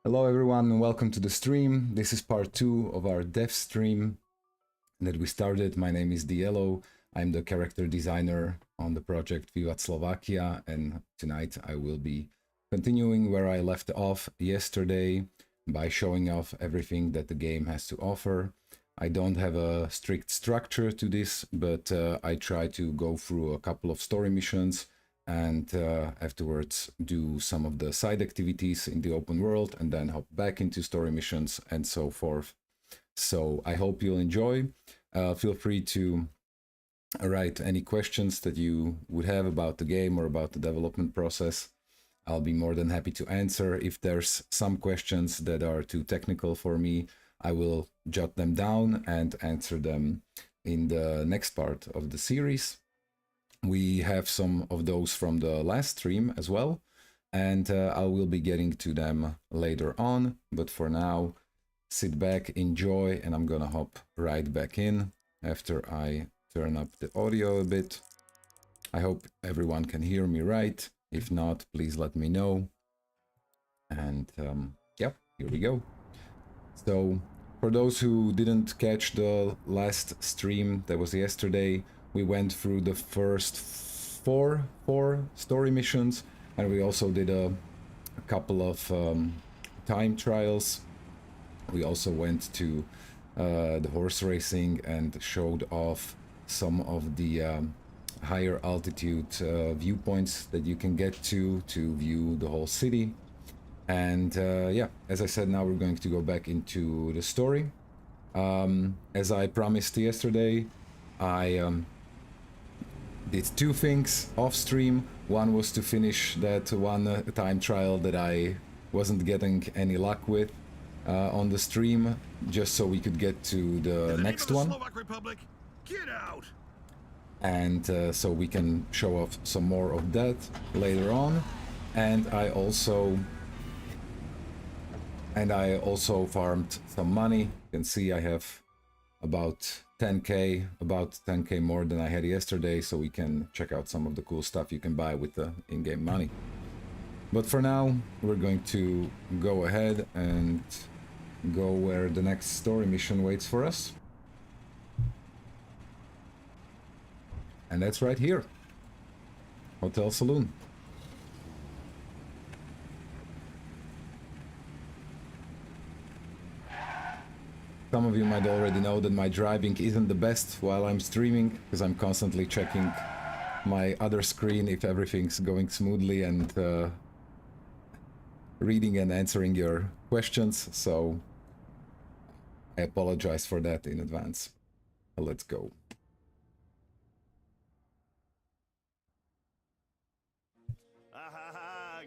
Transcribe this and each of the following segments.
Hello everyone and welcome to the stream. This is part 2 of our dev stream that we started. My name is Dielo. I'm the character designer on the project Vivat Slovakia, and tonight I will be continuing where I left off yesterday by showing off everything that the game has to offer. I don't have a strict structure to this, but I try to go through a couple of story missions and afterwards do some of the side activities in the open world and then hop back into story missions and so forth. So I hope you'll enjoy. Feel free to write any questions that you would have about the game or about the development process. I'll be more than happy to answer. If there's some questions that are too technical for me, I will jot them down and answer them in the next part of the series. We have some of those from the last stream as well, and I will be getting to them later on. But for now, sit back, enjoy, and I'm gonna hop right back in after I turn up the audio a bit. I hope everyone can hear me right. If not, please let me know. And yeah, here we go. So for those who didn't catch the last stream that was yesterday, we went through the first four story missions, and we also did a couple of time trials. We also went to the horse racing and showed off some of the higher altitude viewpoints that you can get to view the whole city. And yeah, as I said, now we're going to go back into the story. As I promised yesterday, I did two things off stream. One was to finish that one time trial that I wasn't getting any luck with on the stream, just so we could get to the next one. Slovak Republic, get out! And so we can show off some more of that later on. And I also farmed some money. You can see I have about 10k more than I had yesterday, so we can check out some of the cool stuff you can buy with the in-game money. But for now, we're going to go ahead and go where the next story mission waits for us. And that's right here. Hotel Saloon. Some of you might already know that my driving isn't the best while I'm streaming, because I'm constantly checking my other screen if everything's going smoothly and reading and answering your questions, so I apologize for that in advance. Let's go.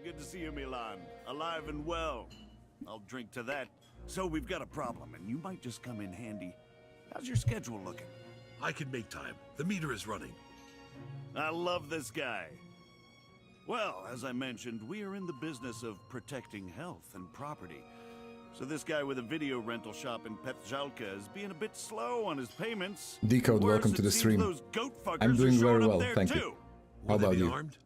Good to see you, Milan. Alive and well. I'll drink to that. So we've got a problem, and you might just come in handy. How's your schedule looking? I can make time. The meter is running. I love this guy. Well, as I mentioned, we are in the business of protecting health and property. So this guy with a video rental shop in Petjalka is being a bit slow on his payments. Decode, welcome to the stream. I'm doing very well, thank you. How about you? Armed?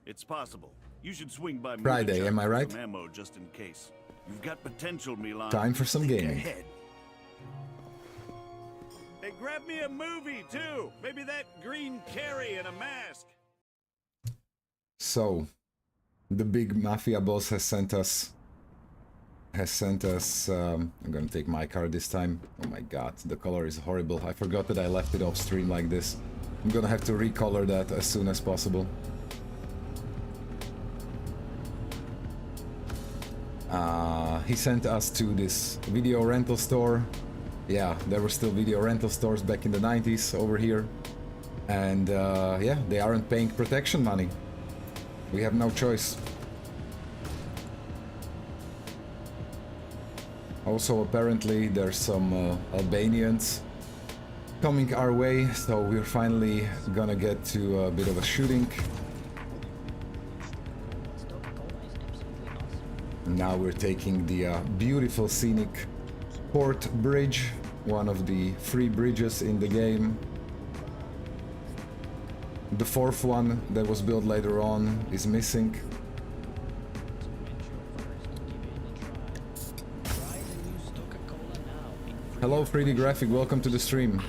It's possible. You should swing by Friday, am I right? some ammo just in case. You've got potential, Milan. Time for some gaming. Ahead. Hey, grab me a movie too. Maybe that green carry and a mask. So, the big Mafia boss has sent us. I'm gonna take my car this time. Oh my god, the color is horrible. I forgot that I left it off stream like this. I'm gonna have to recolor that as soon as possible. He sent us to this video rental store. Yeah, there were still video rental stores back in the 90s over here. And yeah, they aren't paying protection money. We have no choice. Also, apparently, there's some Albanians coming our way, so we're finally gonna get to a bit of a shooting. Now we're taking the beautiful scenic port bridge, one of the 3 bridges in the game. The 4th one that was built later on is missing. Hello 3D Graphic, welcome to the stream.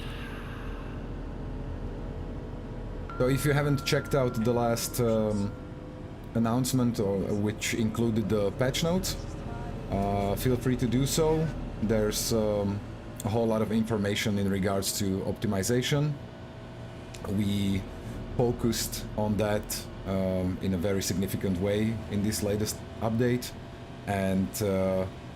So if you haven't checked out the last announcement, which included the patch notes, feel free to do so. There's a whole lot of information in regards to optimization. We focused on that in a very significant way in this latest update, and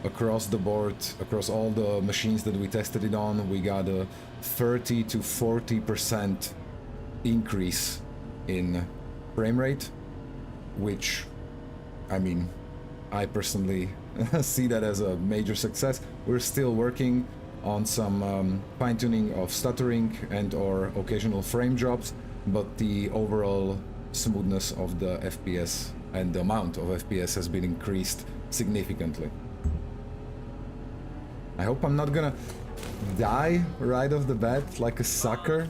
across the board, across all the machines that we tested it on, we got a 30 to 40% increase in frame rate, which, I mean, I personally see that as a major success. We're still working on some fine-tuning of stuttering and or occasional frame drops, but the overall smoothness of the FPS and the amount of FPS has been increased significantly. I hope I'm not gonna die right off the bat like a sucker.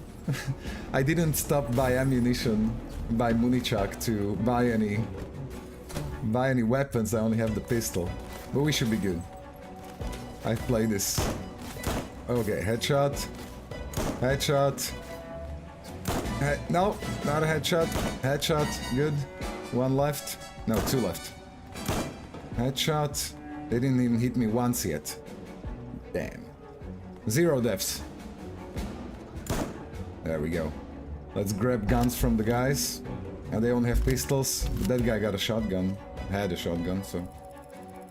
I didn't stop by ammunition, by Munichak to buy any weapons. I only have the pistol, but we should be good. I've played this. Okay, headshot, headshot. No, not a headshot. Headshot, good. One left. No, two left. Headshot. They didn't even hit me once yet. Damn. 0 deaths. There we go. Let's grab guns from the guys. And they only have pistols. But that guy got a shotgun. Had a shotgun, so.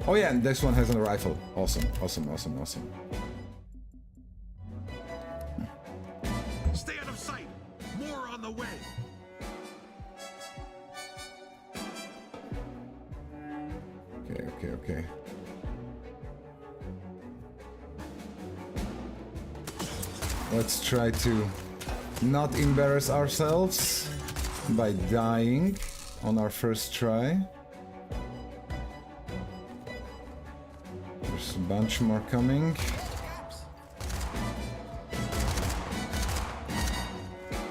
Oh yeah, and this one has a rifle. Awesome, awesome, awesome, awesome. Stay out of sight. More on the way. Okay, okay, okay. Let's try to not embarrass ourselves by dying on our first try. There's a bunch more coming.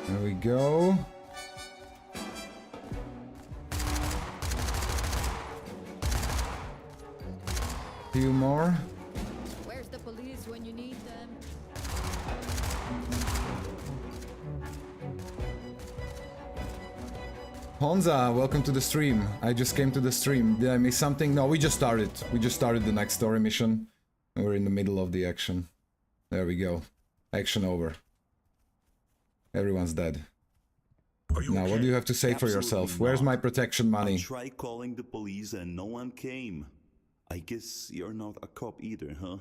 There we go. Few more. Where's the police when you need them? Honza, welcome to the stream. I just came to the stream. Did I miss something? No, we just started. We just started the next story mission. And we're in the middle of the action. There we go. Action over. Everyone's dead. Now, what do you have to say for yourself? Where's my protection money? I tried calling the police and no one came. I guess you're not a cop either, huh?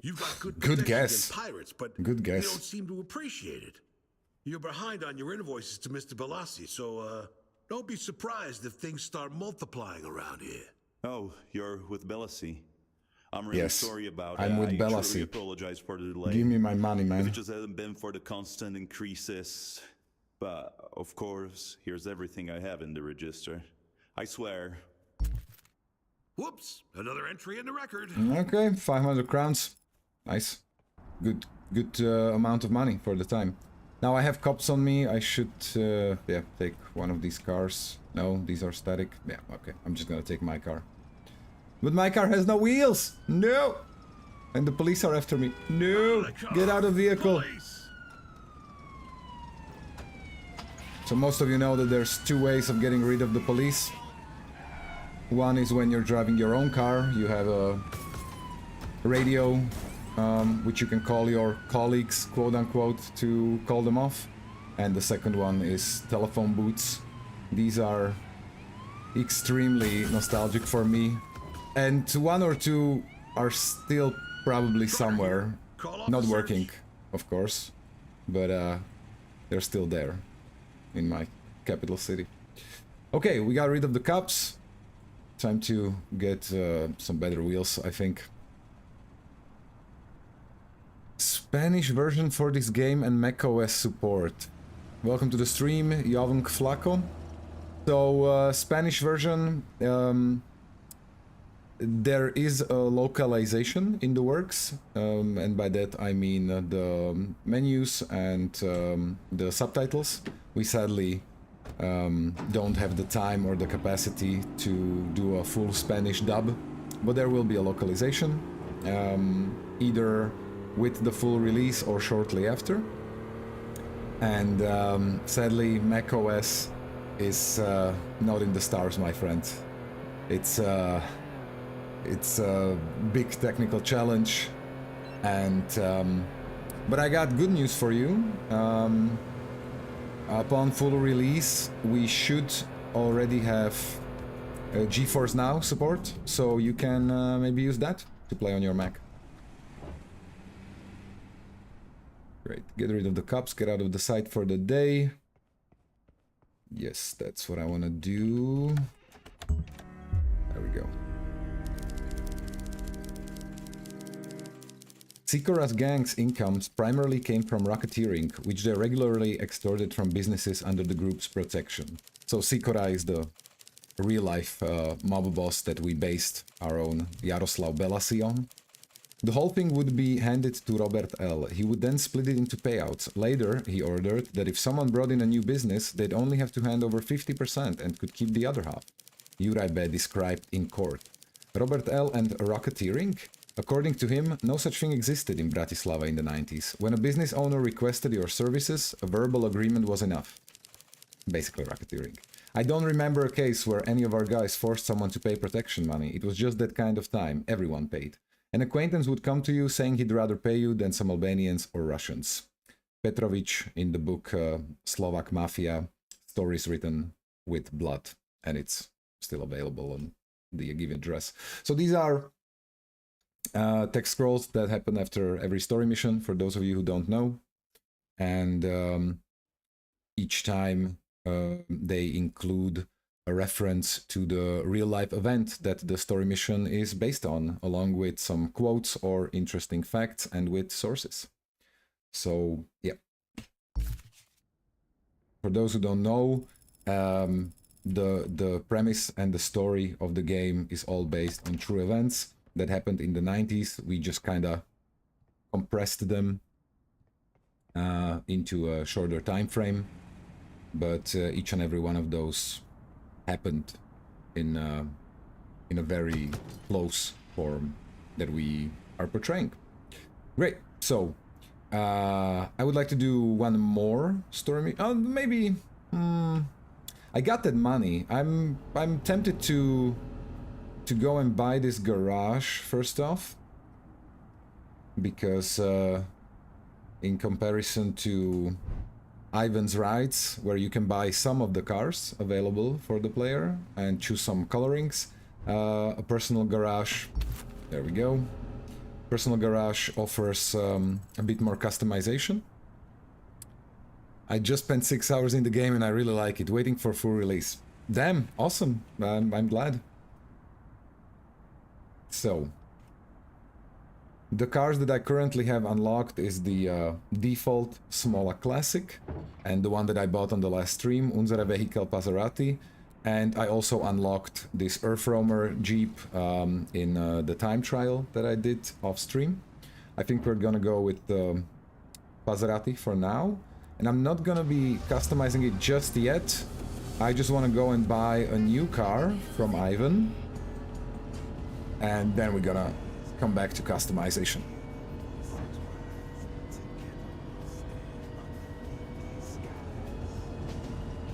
You've got good Good protections guess. against pirates, but Good they guess. don't seem to appreciate it. You're behind on your invoices to Mr. Balassi, so don't be surprised if things start multiplying around here. Oh, you're with Belassi. I'm really Yes, sorry about I'm it. with I Belassi. truly apologize for the delay. Give me my money, If man. it just hadn't been for the constant increases. But, of course, here's everything I have in the register. I swear. Whoops, another entry in the record. Okay, 500 crowns. Nice. Good amount of money for the time. Now I have cops on me. I should, yeah, take one of these cars. No, these are static. Yeah, okay. I'm just gonna take my car. But my car has no wheels! No! And the police are after me. No! Get out of the vehicle! Police. So most of you know that there's two ways of getting rid of the police. One is when you're driving your own car. You have a radio, which you can call your colleagues, quote unquote, to call them off. And the second one is telephone booths. These are extremely nostalgic for me. And one or two are still probably somewhere. Not working, of course. But they're still there in my capital city. Okay, we got rid of the cops. Time to get some better wheels, I think. Spanish version for this game and macOS support. Welcome to the stream, Jovn Flaco. So, Spanish version, there is a localization in the works, and by that I mean the menus and the subtitles. We sadly don't have the time or the capacity to do a full Spanish dub, but there will be a localization, either with the full release or shortly after. And sadly, macOS is not in the stars, my friend. It's a big technical challenge, and but I got good news for you. Upon full release, we should already have GeForce Now support, so you can maybe use that to play on your Mac. Great. Get rid of the cups, get out of the sight for the day. Yes, that's what I want to do. There we go. Sikora's gang's incomes primarily came from racketeering, which they regularly extorted from businesses under the group's protection. So Sikora is the real-life mob boss that we based our own Jaroslav Belasi on. The whole thing would be handed to Robert L. He would then split it into payouts. Later, he ordered that if someone brought in a new business, they'd only have to hand over 50% and could keep the other half. Uribe described in court. Robert L. and racketeering? According to him, no such thing existed in Bratislava in the 90s. When a business owner requested your services, a verbal agreement was enough. Basically racketeering. I don't remember a case where any of our guys forced someone to pay protection money. It was just that kind of time. Everyone paid. An acquaintance would come to you saying he'd rather pay you than some Albanians or Russians. Petrovic in the book Slovak Mafia, stories written with blood, and it's still available on the given address. So these are text scrolls that happen after every story mission, for those of you who don't know. And each time they include a reference to the real-life event that the story mission is based on, along with some quotes or interesting facts and with sources. So, yeah. For those who don't know, the premise and the story of the game is all based on true events that happened in the 90s. We just kind of compressed them into a shorter time frame, but each and every one of those happened in a very close form that we are portraying. Great. So I would like to do one more story. Maybe I got that money. I'm tempted to go and buy this garage first off, because in comparison to Ivan's Rides, where you can buy some of the cars available for the player and choose some colorings, a personal garage, there we go. Personal garage offers a bit more customization. I just spent 6 hours in the game and I really like it, waiting for full release. Damn, awesome, I'm glad. So, the cars that I currently have unlocked is the default Smola Classic, and the one that I bought on the last stream, Unsere Vehicle Passerati, and I also unlocked this Earth Roamer Jeep in the time trial that I did off stream. I think we're gonna go with the Passerati for now, and I'm not gonna be customizing it just yet. I just want to go and buy a new car from Ivan, and then we're gonna come back to customization.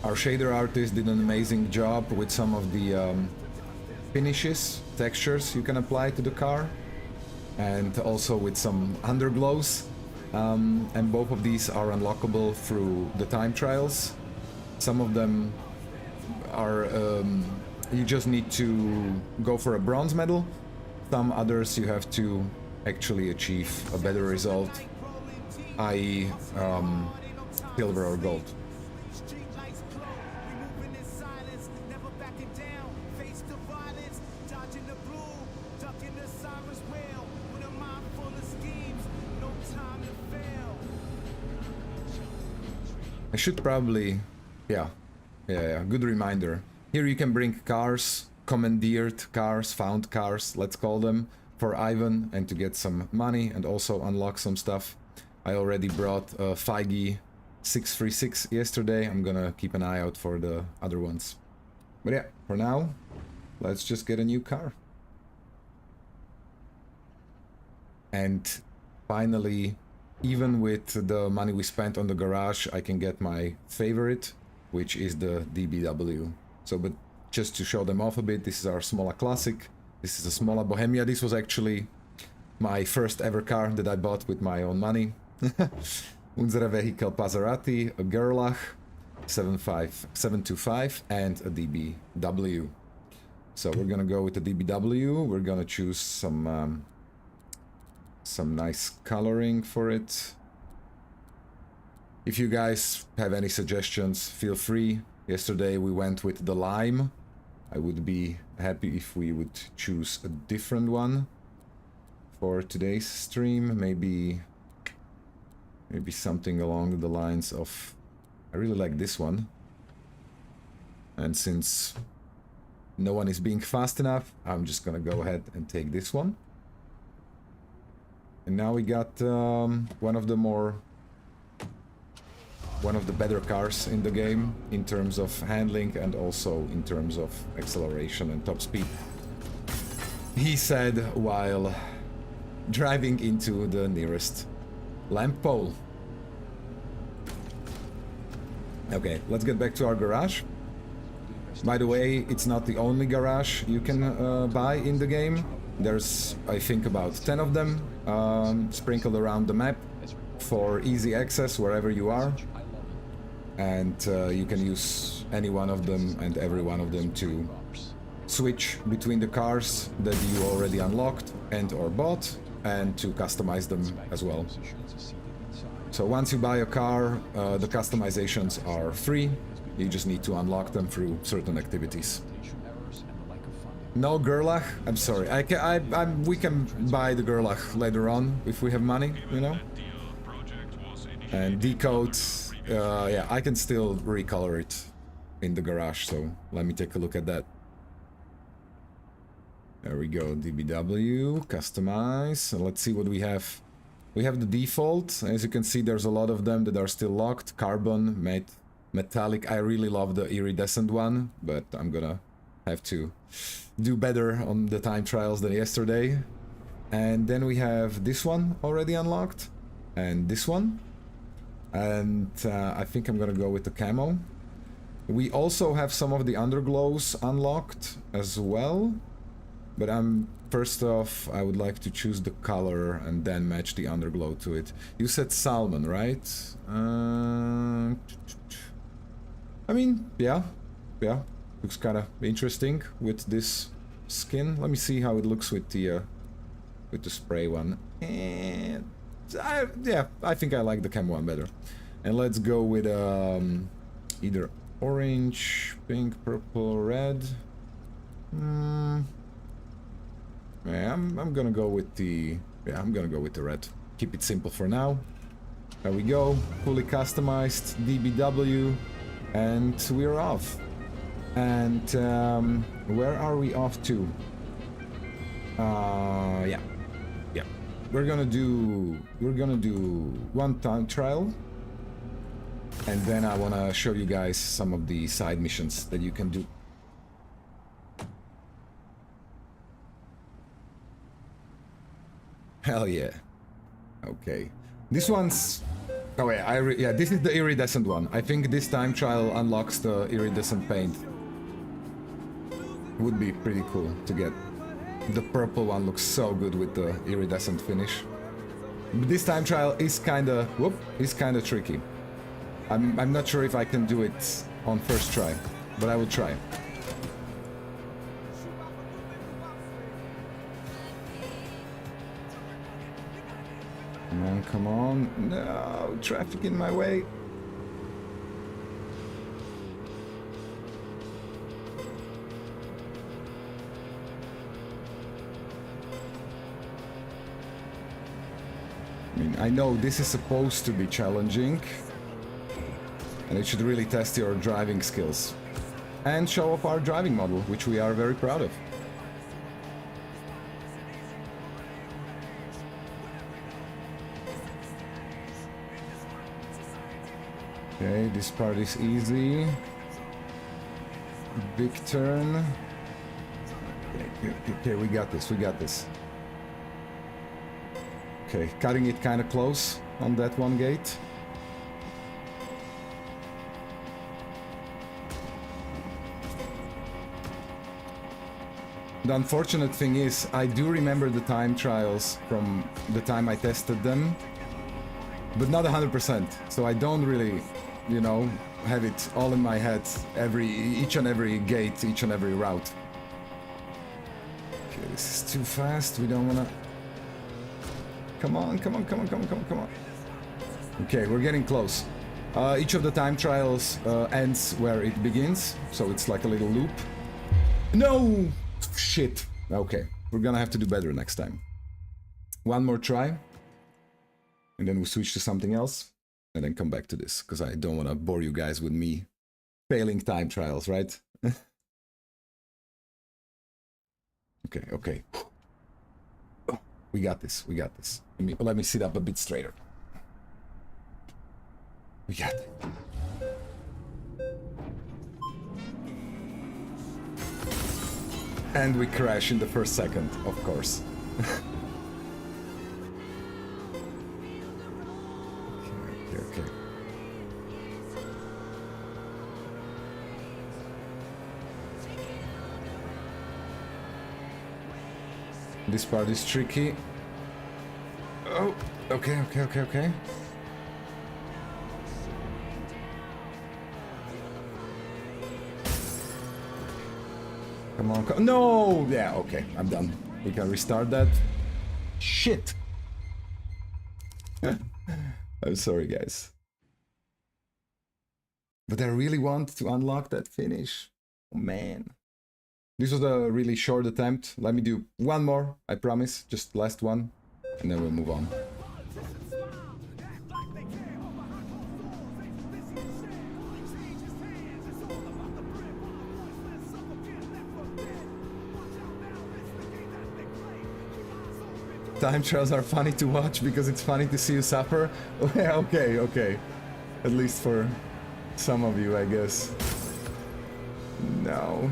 Our shader artist did an amazing job with some of the finishes, textures you can apply to the car, and also with some underglows. And both of these are unlockable through the time trials. Some of them are, you just need to go for a bronze medal. Some others you have to actually achieve a better result, i.e. silver or gold. I should probably, yeah, good reminder. Here you can bring cars, commandeered cars, found cars, let's call them, for Ivan, and to get some money and also unlock some stuff. I already brought a Feige 636 yesterday. I'm gonna keep an eye out for the other ones. But yeah, for now, let's just get a new car. And finally, even with the money we spent on the garage, I can get my favorite, which is the DBW. So, but just to show them off a bit, this is our Smola Classic. This is a Smola Bohemia. This was actually my first ever car that I bought with my own money. Unsere Vehicle Passerati, a Gerlach 725, and a DBW. So we're gonna go with the DBW. We're gonna choose some nice coloring for it. If you guys have any suggestions, feel free. Yesterday we went with the lime. I would be happy if we would choose a different one for today's stream. Maybe something along the lines of, I really like this one. And since no one is being fast enough, I'm just gonna go ahead and take this one. And now we got one of the better cars in the game in terms of handling and also in terms of acceleration and top speed. He said while driving into the nearest lamp pole. Okay, let's get back to our garage. By the way, it's not the only garage you can buy in the game. There's, I think, about 10 of them sprinkled around the map for easy access wherever you are. And you can use any one of them and every one of them to switch between the cars that you already unlocked and or bought, and to customize them as well. So once you buy a car, the customizations are free. You just need to unlock them through certain activities. No Gerlach? I'm sorry. We can buy the Gerlach later on if we have money, you know? And decode, yeah, I can still recolor it in the garage, so let me take a look at that. There we go, DBW, customize, let's see what we have. We have the default. As you can see, there's a lot of them that are still locked. Carbon, matte, metallic. I really love the iridescent one, but I'm gonna have to do better on the time trials than yesterday. And then we have this one already unlocked, and this one. And I think I'm gonna go with the camo. We also have some of the underglows unlocked as well, but first off, I would like to choose the color and then match the underglow to it. You said salmon, right? I mean, yeah, looks kind of interesting with this skin. Let me see how it looks with the spray one. And yeah, I think I like the camo one better. And let's go with either orange, pink, purple, red. Yeah, I'm gonna go with the red. Keep it simple for now. There we go, fully customized DBW, and we're off. And where are we off to? Yeah. We're gonna do one time trial, and then I wanna show you guys some of the side missions that you can do. Hell yeah. Okay. This one's... Oh yeah, yeah, this is the iridescent one. I think this time trial unlocks the iridescent paint. Would be pretty cool to get. The purple one looks so good with the iridescent finish. But this time trial is kinda... Whoop! Is kinda tricky. I'm not sure if I can do it on first try, but I will try. Come on, no, traffic in my way. I mean, I know this is supposed to be challenging, and it should really test your driving skills and show off our driving model, which we are very proud of. Okay, this part is easy. Big turn. Okay, we got this, Okay, cutting it kind of close on that one gate. The unfortunate thing is, I do remember the time trials from the time I tested them, but not 100%. So I don't really, you know, have it all in my head, each and every gate, each and every route. Okay, this is too fast. We don't wanna. Come on, come on, come on, come on, come on, come on. Okay, we're getting close. Each of the time trials ends where it begins, so it's like a little loop. No! Shit. Okay, we're gonna have to do better next time. One more try. And then we switch to something else. And then come back to this, because I don't want to bore you guys with me failing time trials, right? Okay, okay. We got this, we got this. Let me sit up a bit straighter. We got it. And we crash in the first second, of course. Okay. This part is tricky. Oh, okay. Come on, no! Yeah, okay, I'm done. We can restart that. Shit! I'm sorry, guys. But I really want to unlock that finish. Oh, man. This was a really short attempt. Let me do one more, I promise. Just last one. And then we'll move on. Time trials are funny to watch because it's funny to see you suffer. Okay. At least for some of you, I guess. No.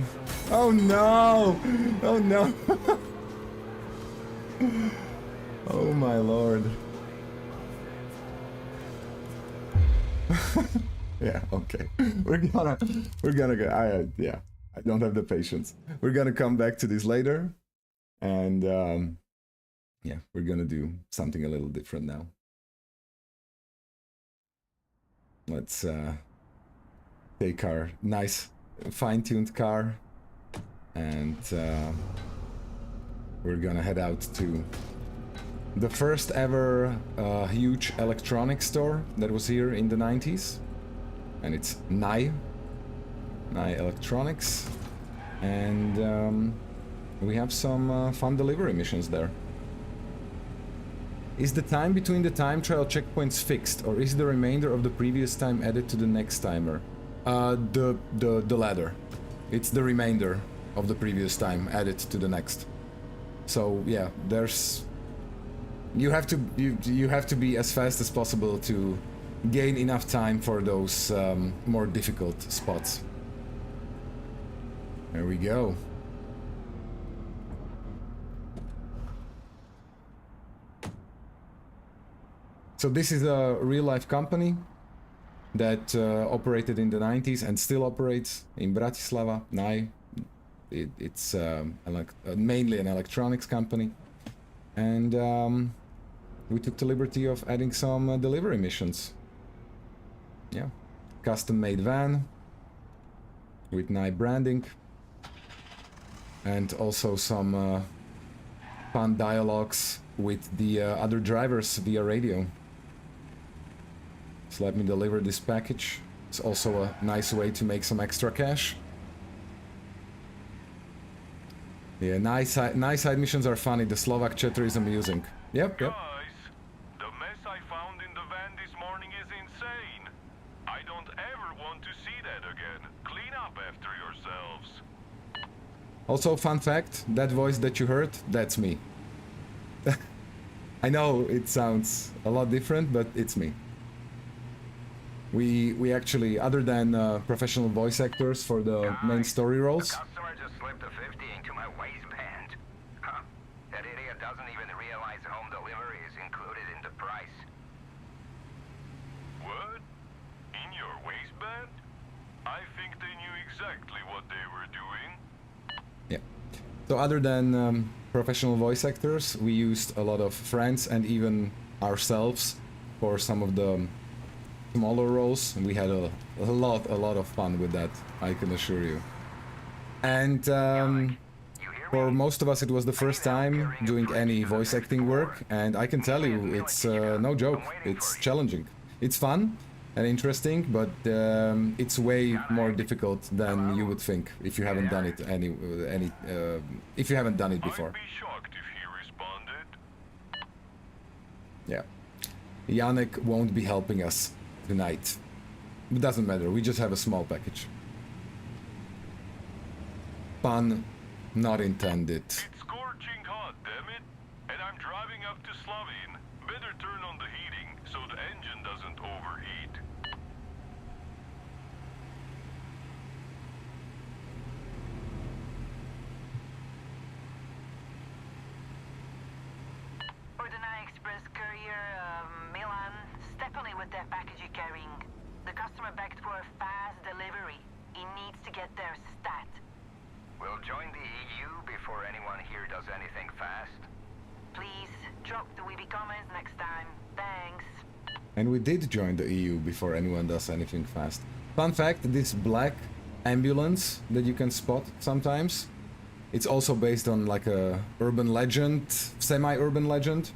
Oh no! Oh no! Oh my lord. Yeah, okay. We're gonna go. Yeah, I don't have the patience. We're gonna come back to this later. And yeah, we're gonna do something a little different now. Let's take our nice fine-tuned car and we're gonna head out to the first ever huge electronics store that was here in the 90s, and it's Nye Electronics, and we have some fun delivery missions there. Is the time between the time trial checkpoints fixed, or is the remainder of the previous time added to the next timer? The latter. It's the remainder of the previous time added to the next. So yeah, there's you have to be as fast as possible to gain enough time for those more difficult spots. There we go. So this is a real-life company that operated in the 90s and still operates in Bratislava. Nye. It's mainly an electronics company. And we took the liberty of adding some delivery missions. Yeah. Custom-made van with Nye branding. And also some fun dialogues with the other drivers via radio. So let me deliver this package. It's also a nice way to make some extra cash. Yeah, nice side missions are funny. The Slovak chatter is amusing. Yep. Guys, the mess I found in the van this morning is insane. I don't ever want to see that again. Clean up after yourselves. Also, fun fact, that voice that you heard, that's me. I know it sounds a lot different, but it's me. We actually, other than professional voice actors for the main story roles. The customer just slipped a 50 into my waistband. Huh? That idiot doesn't even realize Besides, home delivery is included in the price. What? In your waistband? I think they knew exactly what they were doing. Yeah. So other than professional voice actors, we used a lot of friends and even ourselves for some of the smaller roles. And we had a lot of fun with that, I can assure you. And for most of us, it was the first time doing any voice acting work, and I can tell you, it's no joke. It's challenging. It's fun and interesting, but it's way more difficult than you would think if you haven't done it if you haven't done it before. I'd be shocked if he responded. Yeah, Yannick won't be helping us tonight. It doesn't matter. We just have a small package. Pun not intended. It's scorching hot, damn it. And I'm driving up to Slovene. Better turn on the heating so the engine doesn't overheat. Ordinary Express Courier, Milan. Stephanie with that package you're carrying. The customer begged for a fast delivery. He needs to get there stat. We'll join the EU before anyone here does anything fast. Please, drop the weeby comments next time. Thanks. And we did join the EU before anyone does anything fast. Fun fact, this black ambulance that you can spot sometimes, it's also based on like a urban legend, semi-urban legend,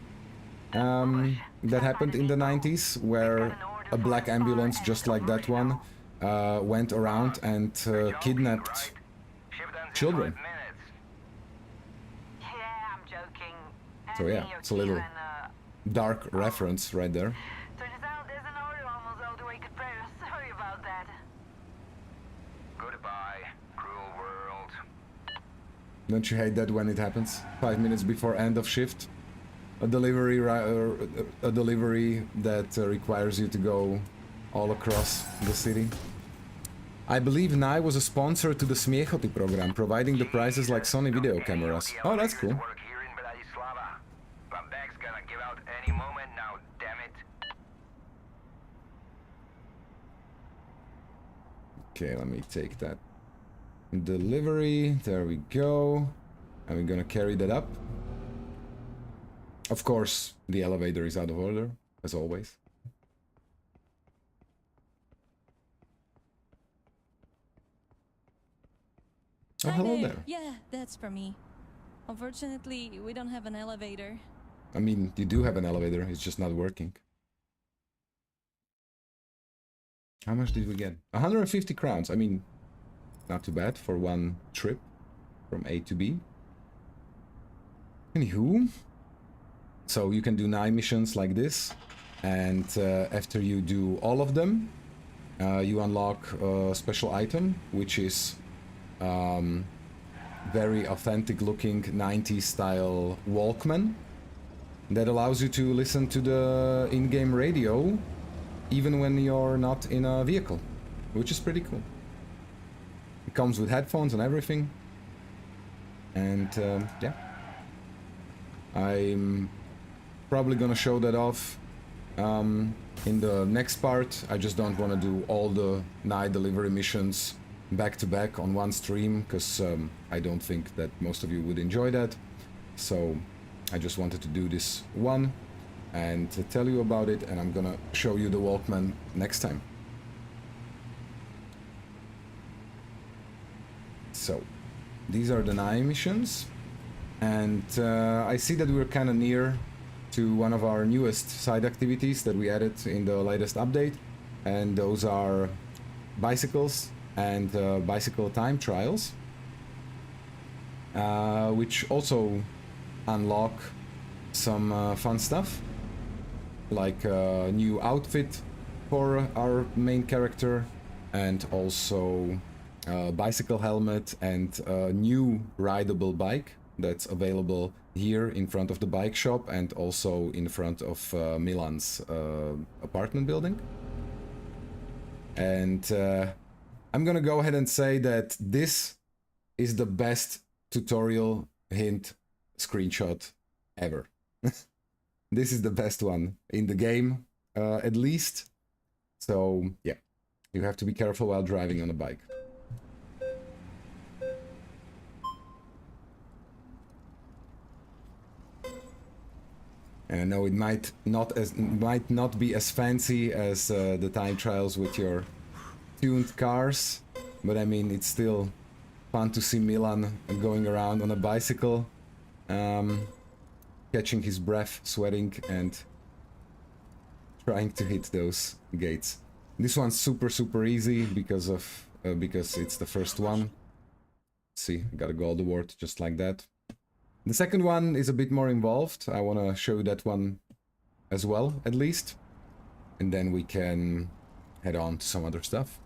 that happened in the 90s, where a black ambulance just like that one went around and kidnapped children. Yeah, I'm joking. So yeah, it's a little dark reference right there. Turns out there's an order almost all the way to Paris. Sorry about that. Goodbye, cruel world. Don't you hate that when it happens? 5 minutes before end of shift, a delivery that requires you to go all across the city. I believe Nye was a sponsor to the Smiechoty program, providing the prices like Sony video cameras. Oh, that's cool. Work here in Bratislava. My bag's gonna give out any moment now, damn it. Okay, let me take that delivery. There we go. And we're gonna carry that up. Of course, the elevator is out of order, as always. Oh, Hi hello there. Yeah, that's for me. Unfortunately, we don't have an elevator. I mean, you do have an elevator, it's just not working. How much did we get? 150 crowns. I mean, not too bad for one trip from A to B. Anywho, so you can do 9 missions like this, and after you do all of them, you unlock a special item, which is very authentic looking 90s style Walkman that allows you to listen to the in-game radio even when you're not in a vehicle, which is pretty cool. It comes with headphones and everything, and yeah, I'm probably gonna show that off in the next part. I just don't want to do all the night delivery missions back to back on one stream, because I don't think that most of you would enjoy that. So I just wanted to do this one and to tell you about it, and I'm gonna show you the Walkman next time. So these are the 9 missions, and I see that we're kind of near to one of our newest side activities that we added in the latest update, and those are bicycles and bicycle time trials, which also unlock some fun stuff, like a new outfit for our main character, and also a bicycle helmet and a new rideable bike that's available here in front of the bike shop and also in front of Milan's apartment building. And I'm gonna go ahead and say that this is the best tutorial hint screenshot ever. This is the best one in the game, at least. So yeah, you have to be careful while driving on a bike. And I know it might not be as fancy as the time trials with your tuned cars, but I mean it's still fun to see Milan going around on a bicycle, catching his breath, sweating, and trying to hit those gates. This one's super easy because it's the first one. See, I got a gold award just like that. The second one is a bit more involved. I want to show you that one as well, at least. And then we can head on to some other stuff.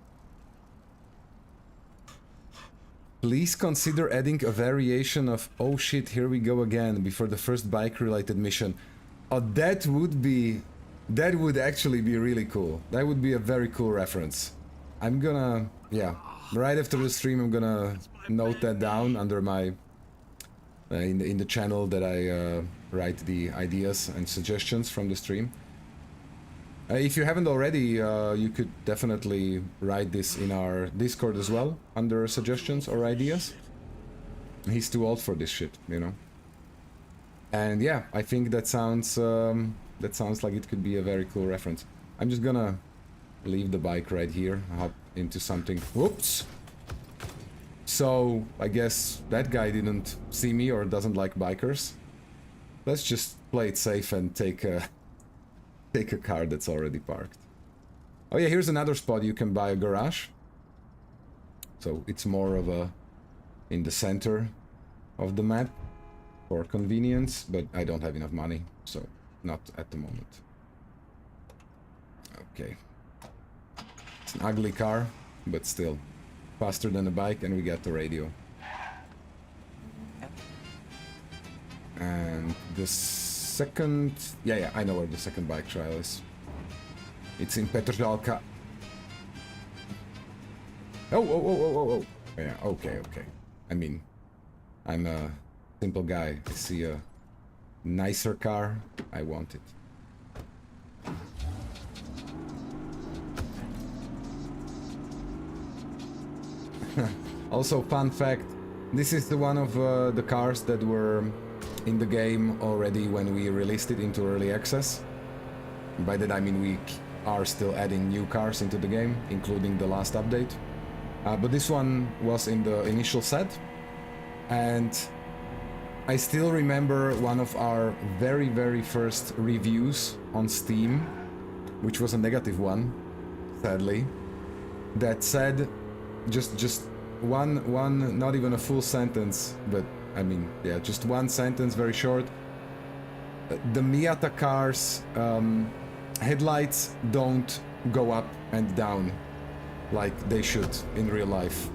Please consider adding a variation of "oh shit, here we go again" before the first bike-related mission. Oh, that would actually be really cool. That would be a very cool reference. I'm gonna, yeah, right after the stream I'm gonna note that down under my in the channel that I write the ideas and suggestions from the stream. If you haven't already, you could definitely write this in our Discord as well, under suggestions or ideas. He's too old for this shit, you know. And yeah, I think that sounds like it could be a very cool reference. I'm just gonna leave the bike right here, hop into something. Whoops! So, I guess that guy didn't see me or doesn't like bikers. Let's just play it safe and take a car that's already parked. Oh yeah, here's another spot you can buy a garage. So it's more of a in the center of the map for convenience, but I don't have enough money, so not at the moment. Okay. It's an ugly car, but still faster than a bike, and we got the radio. And the second... Yeah, I know where the second bike trial is. It's in Petržalka. Oh. Yeah, okay. I mean, I'm a simple guy. I see a nicer car, I want it. Also, fun fact, this is the one of the cars that were in the game already when we released it into early access. By that I mean we are still adding new cars into the game, including the last update. But this one was in the initial set, and I still remember one of our very very first reviews on Steam, which was a negative one, sadly, that said just one not even a full sentence, but I mean, yeah, just one sentence, very short. The Miata cars headlights don't go up and down like they should in real life,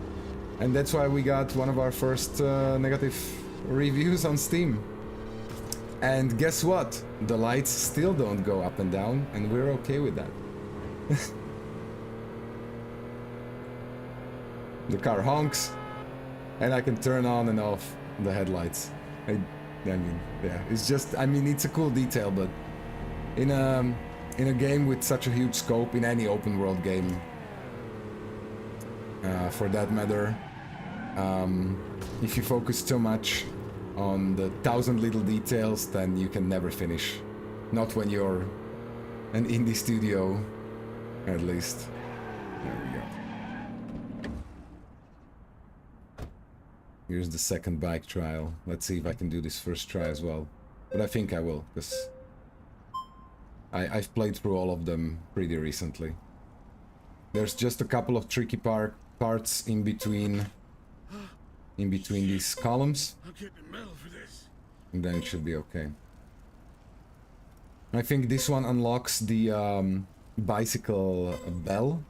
and that's why we got one of our first negative reviews on Steam. And guess what? The lights still don't go up and down, and we're okay with that. The car honks, and I can turn on and off the headlights. I mean, yeah, it's just, I mean, it's a cool detail, but in a game with such a huge scope, in any open world game, for that matter, if you focus too much on the 1,000 little details, then you can never finish. Not when you're an indie studio, at least. There we go. Here's the second bike trial. Let's see if I can do this first try as well. But I think I will, because I've played through all of them pretty recently. There's just a couple of tricky parts in between these columns. I'm getting medal for this. And then it should be okay. I think this one unlocks the bicycle bell,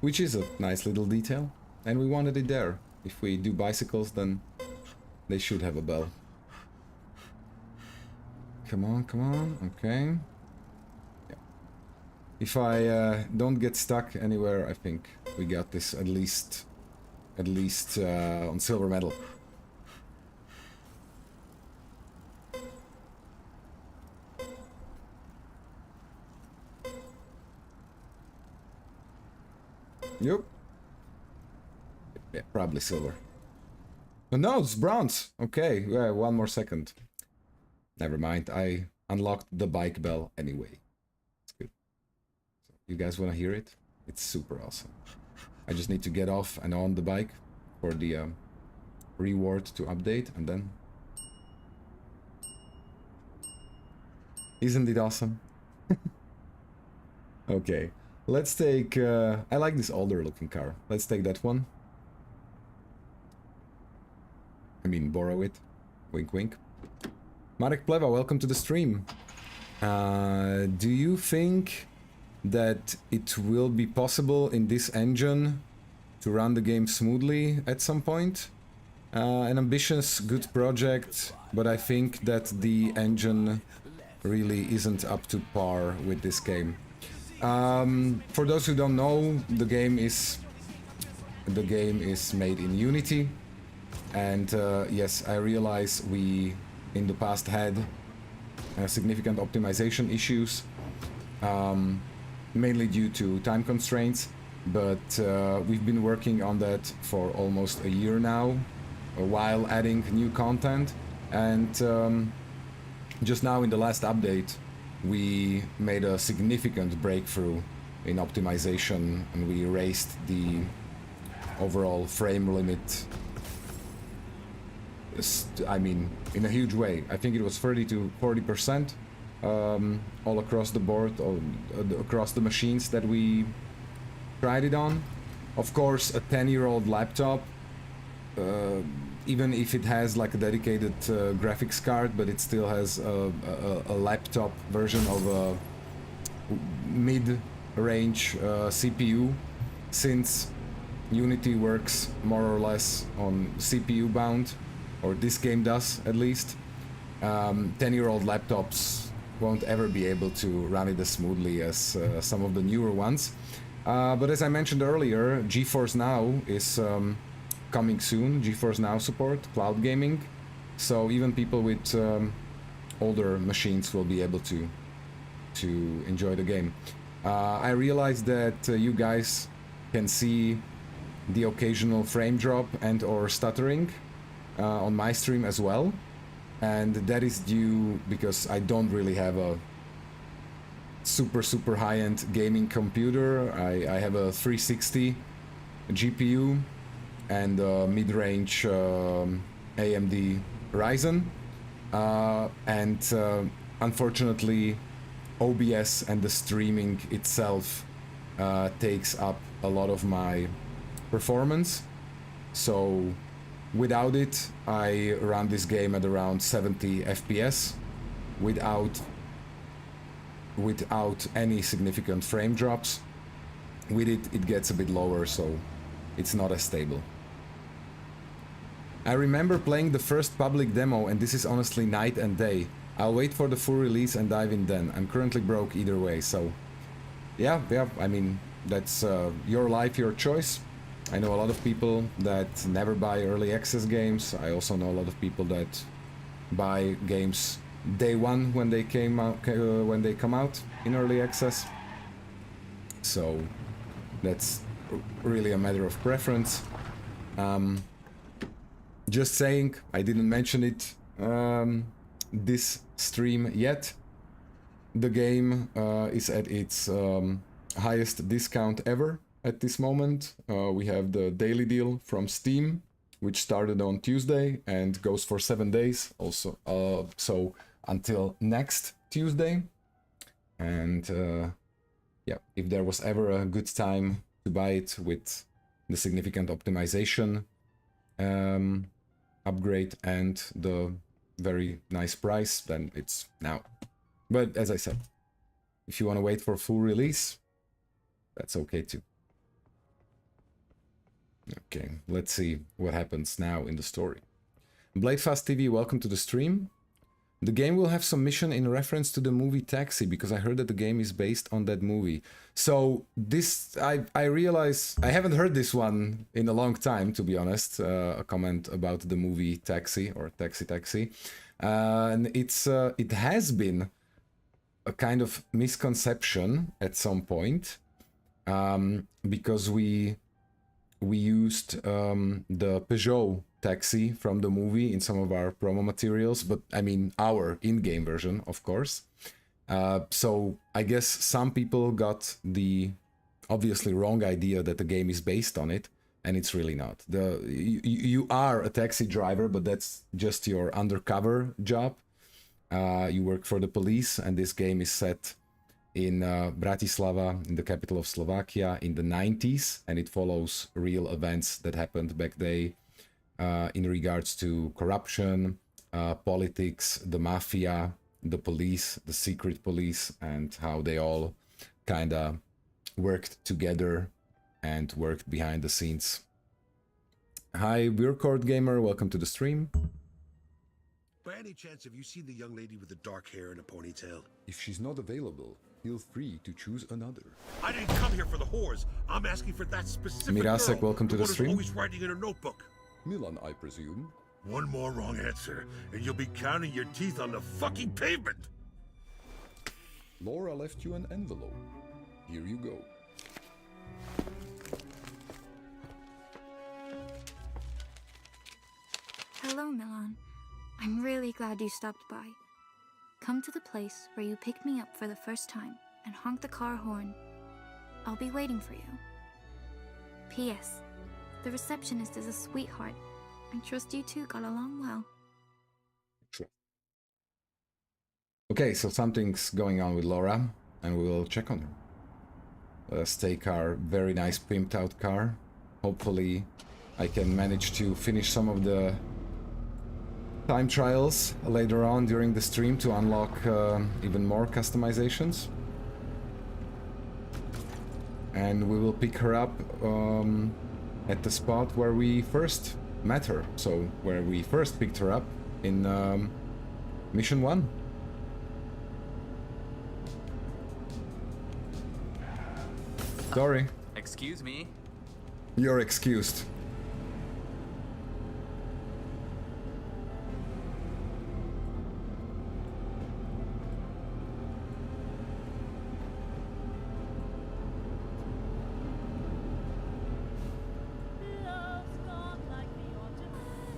which is a nice little detail, and we wanted it there. If we do bicycles, then they should have a bell. Come on, okay. Yeah. If I don't get stuck anywhere, I think we got this at least on silver medal. Yep. Yeah, probably silver. Oh, no, it's bronze. Okay, yeah, one more second. Never mind. I unlocked the bike bell anyway. It's good. So, you guys want to hear it? It's super awesome. I just need to get off and on the bike for the reward to update, and then... Isn't it awesome? Okay, let's take... I like this older looking car. Let's take that one. I mean, borrow it. Wink, wink. Marek Pleva, welcome to the stream. Do you think that it will be possible in this engine to run the game smoothly at some point? An ambitious, good project, but I think that the engine really isn't up to par with this game. For those who don't know, the game is made in Unity, and yes, I realize we in the past had significant optimization issues, mainly due to time constraints, but we've been working on that for almost a year now, while adding new content, and just now in the last update we made a significant breakthrough in optimization, and we raised the overall frame limit, I mean, in a huge way. I think it was 30 to 40% all across the board, across the machines that we tried it on. Of course, a 10-year-old laptop, even if it has like a dedicated graphics card, but it still has a laptop version of a mid-range CPU, since Unity works more or less on CPU bound, or this game does at least. 10-year-old laptops won't ever be able to run it as smoothly as some of the newer ones. But as I mentioned earlier, GeForce Now is coming soon. GeForce Now support, cloud gaming. So even people with older machines will be able to enjoy the game. I realized that you guys can see the occasional frame drop and or stuttering on my stream as well, and that is due because I don't really have a super high-end gaming computer. I have a 360 GPU and a mid-range AMD Ryzen, and unfortunately OBS and the streaming itself takes up a lot of my performance. So without it, I run this game at around 70 FPS without any significant frame drops. With it, it gets a bit lower, so it's not as stable. I remember playing the first public demo, and this is honestly night and day. I'll wait for the full release and dive in then. I'm currently broke either way, so yeah, I mean, that's your life, your choice. I know a lot of people that never buy early access games. I also know a lot of people that buy games day one when they come out in early access. So that's really a matter of preference. Just saying, I didn't mention it this stream yet. The game is at its highest discount ever at this moment. We have the daily deal from Steam, which started on Tuesday and goes for 7 days also, so until next Tuesday. And yeah, if there was ever a good time to buy it with the significant optimization upgrade and the very nice price, then it's now. But as I said, if you want to wait for full release, that's okay too. Okay, let's see what happens now in the story. Bladefast TV, welcome to the stream. The game will have some mission in reference to the movie Taxi, because I heard that the game is based on that movie. So this, I realize, I haven't heard this one in a long time, to be honest, a comment about the movie Taxi, or Taxi. And it has been a kind of misconception at some point. because we used the Peugeot taxi from the movie in some of our promo materials, but I mean our in-game version, of course. So I guess some people got the obviously wrong idea that the game is based on it, and it's really not. You are a taxi driver, but that's just your undercover job. You work for the police, and this game is set in Bratislava, in the capital of Slovakia, in the 90s, and it follows real events that happened back then in regards to corruption, politics, the Mafia, the police, the secret police, and how they all kind of worked together and worked behind the scenes. Hi, Weircord Gamer, welcome to the stream. By any chance, have you seen the young lady with the dark hair and a ponytail? If she's not available, feel free to choose another. I didn't come here for the whores. I'm asking for that specific Mirasek, girl. welcome to the one who's stream. always writing in her notebook. Milan, I presume. One more wrong answer, and you'll be counting your teeth on the fucking pavement. Laura left you an envelope. Here you go. Hello, Milan. I'm really glad you stopped by. Come to the place where you picked me up for the first time and honk the car horn. I'll be waiting for you. P.S. The receptionist is a sweetheart. I trust you two got along well. Sure. Okay, so something's going on with Laura, and we will check on her. Let's take our very nice pimped out car. Hopefully I can manage to finish some of the time trials later on during the stream to unlock even more customizations. And we will pick her up at the spot where we first met her. So where we first picked her up in Mission 1. Sorry. Excuse me. You're excused.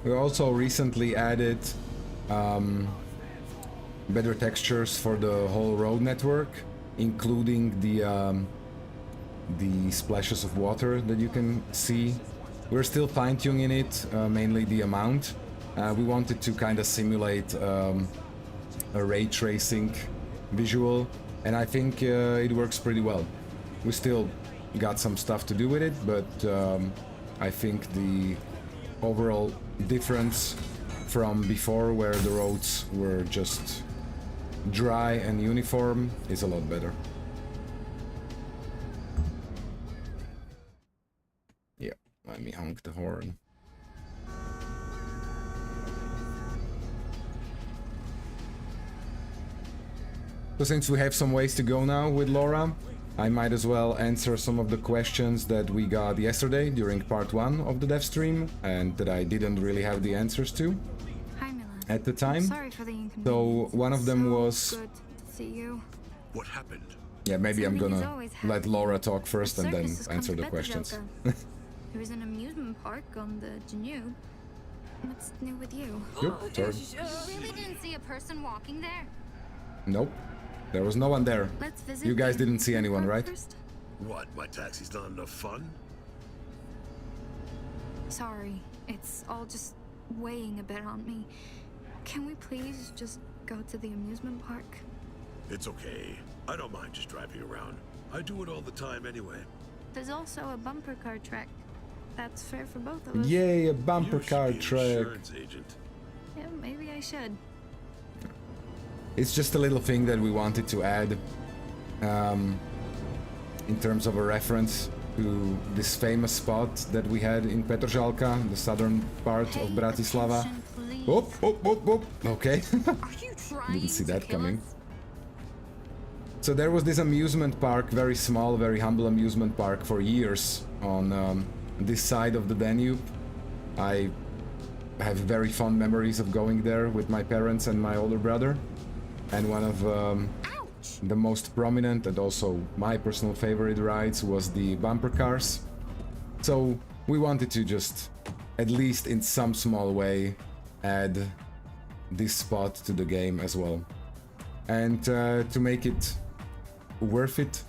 We also recently added better textures for the whole road network, including the splashes of water that you can see. We're still fine-tuning it, mainly the amount. We wanted to kind of simulate a ray tracing visual, and I think it works pretty well. We still got some stuff to do with it, but I think the overall difference from before, where the roads were just dry and uniform, is a lot better. Yeah, let me honk the horn. So since we have some ways to go now with Laura, I might as well answer some of the questions that we got yesterday during part 1 of the dev stream and that I didn't really have the answers to. Hi, Milan. At the time. Sorry for the inconvenience. So one of them was... Good to see you. What happened? Yeah, maybe I'm Something is gonna always let happening. Laura talk first The and then circus has come answer to the questions. Petržalka. There is an amusement park on the Danube. What's new with you? Yep, sorry. You really didn't see a person walking there? Nope. There was no one there. Let's visit You guys the didn't see anyone, amusement right? park first? What, my taxi's not enough fun? Sorry, it's all just weighing a bit on me. Can we please just go to the amusement park? It's okay. I don't mind just driving around. I do it all the time anyway. There's also a bumper car track. That's fair for both of us. Yay, a bumper You should car be an track. insurance agent. Yeah, maybe I should. It's just a little thing that we wanted to add in terms of a reference to this famous spot that we had in Petržalka, the southern part of Pay Bratislava. attention, please. Oh. Okay. Are you trying Didn't see to that kill coming. us? So there was this amusement park, very small, very humble amusement park for years on this side of the Danube. I have very fond memories of going there with my parents and my older brother. And one of much. the most prominent and also my personal favorite rides was the bumper cars. So we wanted to just, at least in some small way, add this spot to the game as well. And to make it worth it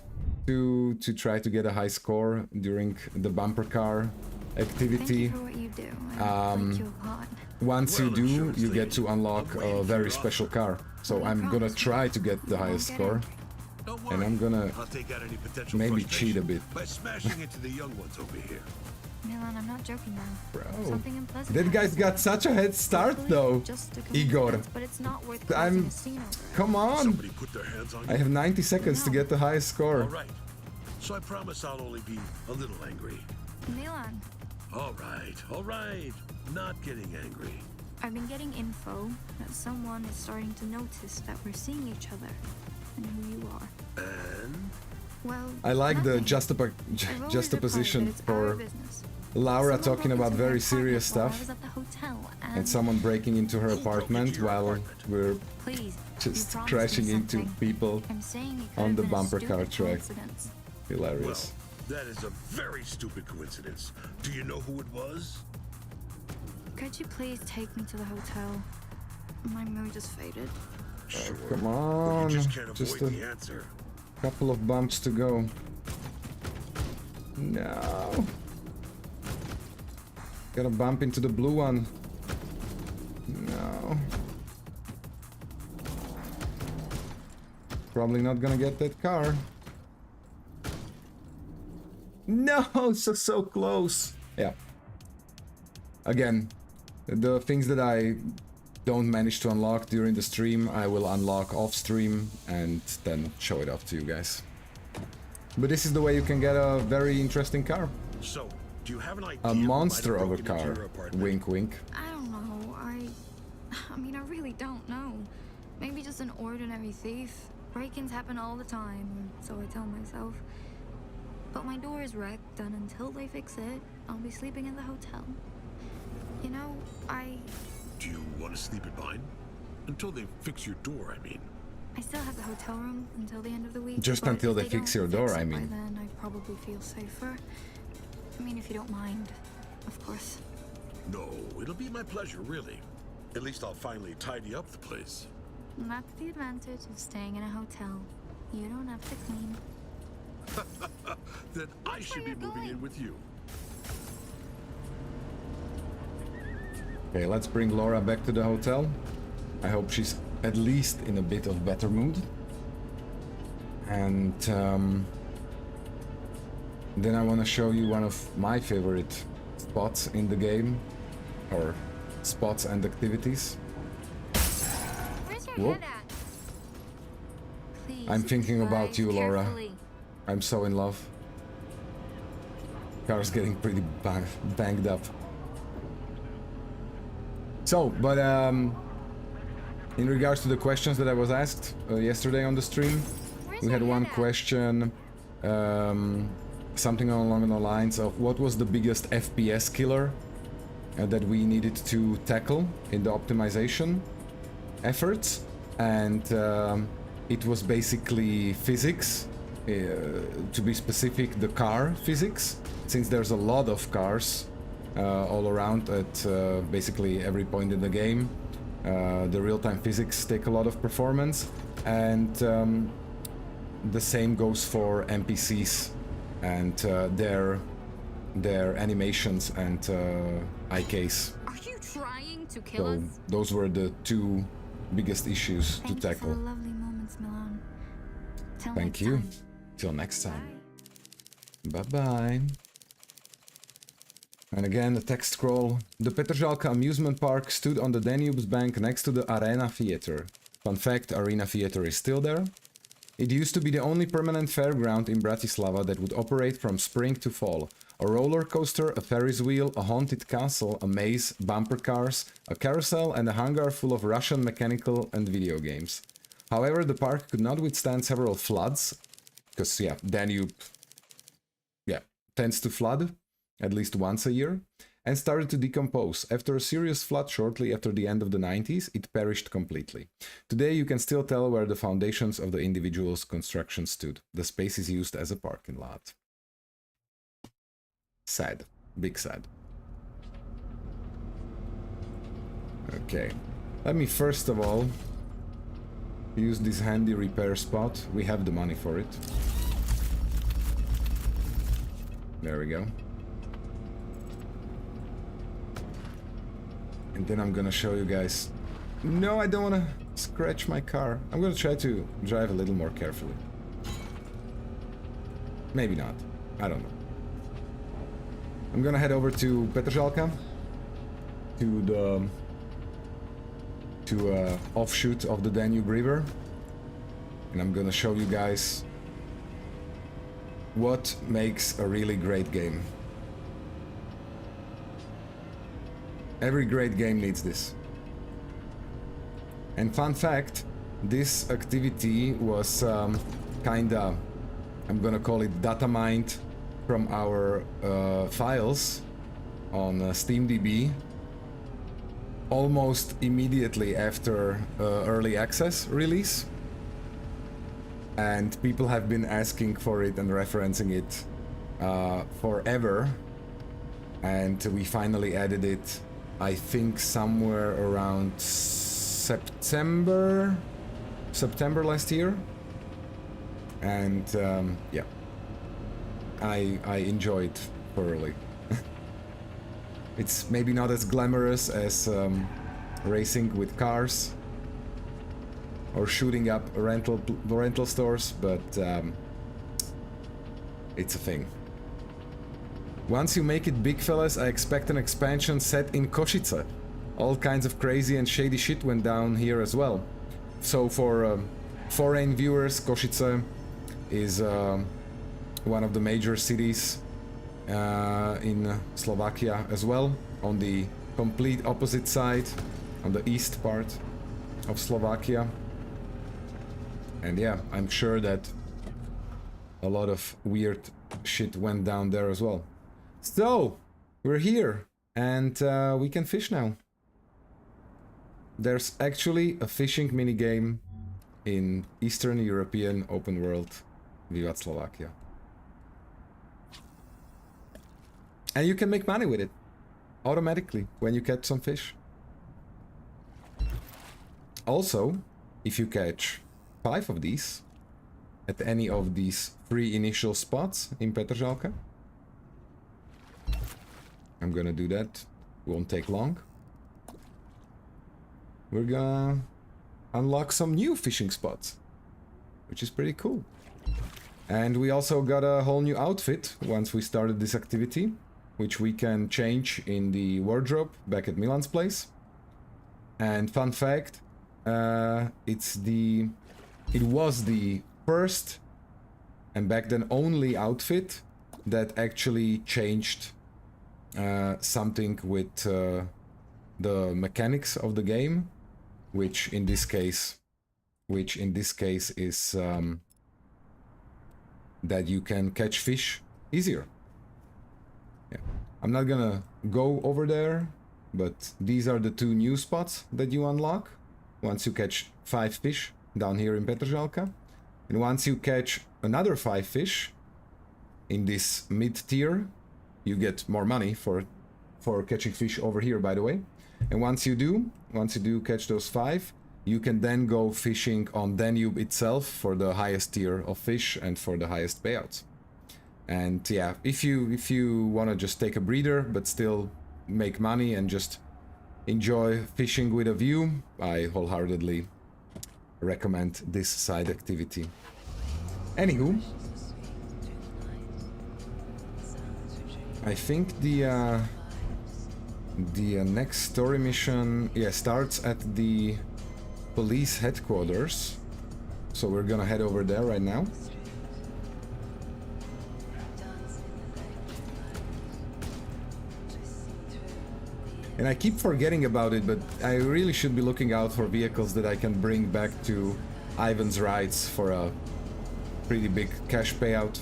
to try to get a high score during the bumper car activity. Thank you for what you do. I like you a lot. Once you Well, I'm do, sure it's you the get to unlock waiting a for very your special offer. car. So I'm gonna try to get the highest score. Don't And worry, I'm gonna I'll take out any potential maybe cheat a frustration bit. by smashing into the young ones over here. Milan, I'm not joking now. Bro, Something unpleasant that guy's happened. got such a head start Hopefully, though. just a Igor. coincidence, but it's not worth I'm- causing a scene over it. Come on! Somebody put their hands on you. I have 90 seconds to get the highest All score. right. So I promise I'll only be a little angry. Milan, All right. Not getting angry. I've been getting info that someone is starting to notice that we're seeing each other and who you are. And Well, I like the nothing. I've always juxtaposition replied that it's our for business. Laura Someone talking broke about into my very serious apartment while I stuff was at the hotel, and someone breaking into her Who broke apartment into your while apartment? we're Please, just you promised crashing me into something. people. I'm saying it could on have the been a bumper car stupid track. coincidence. well, Hilarious. that is a very stupid coincidence. Do you know who it was? Could you please take me to the hotel? My mood just faded. Sure. Come But on, you just can't avoid just the a answer. couple of bumps to go. No. Gotta bump into the blue one. No. Probably not gonna get that car. No, so close. Yeah. Again, the things that I don't manage to unlock during the stream, I will unlock off stream and then show it off to you guys. But this is the way you can get a very interesting car. So, do you have an idea? A who might monster have of a broken into car. your apartment? Wink, wink. I don't know. I mean, I really don't know. Maybe just an ordinary thief. Break-ins happen all the time, so I tell myself. But my door is wrecked, and until they fix it, I'll be sleeping in the hotel. You know, Do you want to sleep in mine? Until they fix your door, I mean. I still have the hotel room until the end of the week. Just but until if they fix don't your door, fix I it mean. By then, I'd probably feel safer. I mean, if you don't mind, of course. No, it'll be my pleasure, really. At least I'll finally tidy up the place. And that's the advantage of staying in a hotel. You don't have to clean. Then I should be you're moving in going. with you. Okay, let's bring Laura back to the hotel. I hope she's at least in a bit of better mood. And then I want to show you one of my favorite spots in the game, or spots and activities. Where's your Whoa. head at? Please. I'm thinking about drive you, Laura. carefully. I'm so in love. Car's getting pretty banged up. So, but in regards to the questions that I was asked yesterday on the stream, Where's we had your one head at? question, something along the lines of what was the biggest FPS killer that we needed to tackle in the optimization efforts, and it was basically physics, to be specific, the car physics, since there's a lot of cars all around at basically every point in the game. The real-time physics take a lot of performance, and the same goes for NPCs and their animations and IKs. Are you trying to kill So us? those were the two biggest issues Thank to you for tackle. the lovely moments, Milan. Till Thank next you. time. Till next time. Bye-bye. And again, the text scroll. The Petržalka amusement park stood on the Danube's bank next to the Arena Theater. Fun fact, Arena Theater is still there. It used to be the only permanent fairground in Bratislava that would operate from spring to fall. A roller coaster, a Ferris wheel, a haunted castle, a maze, bumper cars, a carousel, and a hangar full of Russian mechanical and video games. However, the park could not withstand several floods, because, yeah, Danube, tends to flood at least once a year, and started to decompose. After a serious flood shortly after the end of the 90s, it perished completely. Today you can still tell where the foundations of the individual's construction stood. The space is used as a parking lot. Sad. Big sad. Okay. Let me first of all use this handy repair spot. We have the money for it. There we go. And then I'm gonna show you guys... No, I don't wanna scratch my car. I'm gonna try to drive a little more carefully. Maybe not. I don't know. I'm gonna head over to Petržalka, to the offshoot of the Danube River, and I'm gonna show you guys what makes a really great game. Every great game needs this. And fun fact, this activity was kinda, I'm gonna call it data mined from our files on SteamDB almost immediately after early access release, and people have been asking for it and referencing it forever, and we finally added it, I think somewhere around September last year, and yeah, I enjoyed thoroughly. It's maybe not as glamorous as racing with cars or shooting up rental stores, but it's a thing. Once you make it big, fellas, I expect an expansion set in Košice. All kinds of crazy and shady shit went down here as well. So for foreign viewers, Košice is one of the major cities in Slovakia as well, on the complete opposite side, on the east part of Slovakia. And yeah, I'm sure that a lot of weird shit went down there as well. So, we're here, and we can fish now. There's actually a fishing minigame in Eastern European open world Vivat Slovakia. And you can make money with it automatically when you catch some fish. Also, if you catch 5 of these at any of these 3 initial spots in Petržalka, I'm gonna do that, won't take long. We're gonna unlock some new fishing spots, which is pretty cool. And we also got a whole new outfit once we started this activity, which we can change in the wardrobe back at Milan's place. And fun fact, it was the first and back then only outfit that actually changed something with the mechanics of the game, which in this case is that you can catch fish easier. Yeah. I'm not gonna go over there, but these are the 2 new spots that you unlock once you catch 5 fish down here in Petržalka. And once you catch another 5 fish in this mid-tier, you get more money for catching fish over here, by the way. And once you do catch those 5, you can then go fishing on Danube itself for the highest tier of fish and for the highest payouts. And yeah, if you want to just take a breather but still make money and just enjoy fishing with a view, I wholeheartedly recommend this side activity. Anywho, I think the next story mission, yeah, starts at the police headquarters, so we're gonna head over there right now. And I keep forgetting about it, but I really should be looking out for vehicles that I can bring back to Ivan's rides for a pretty big cash payout.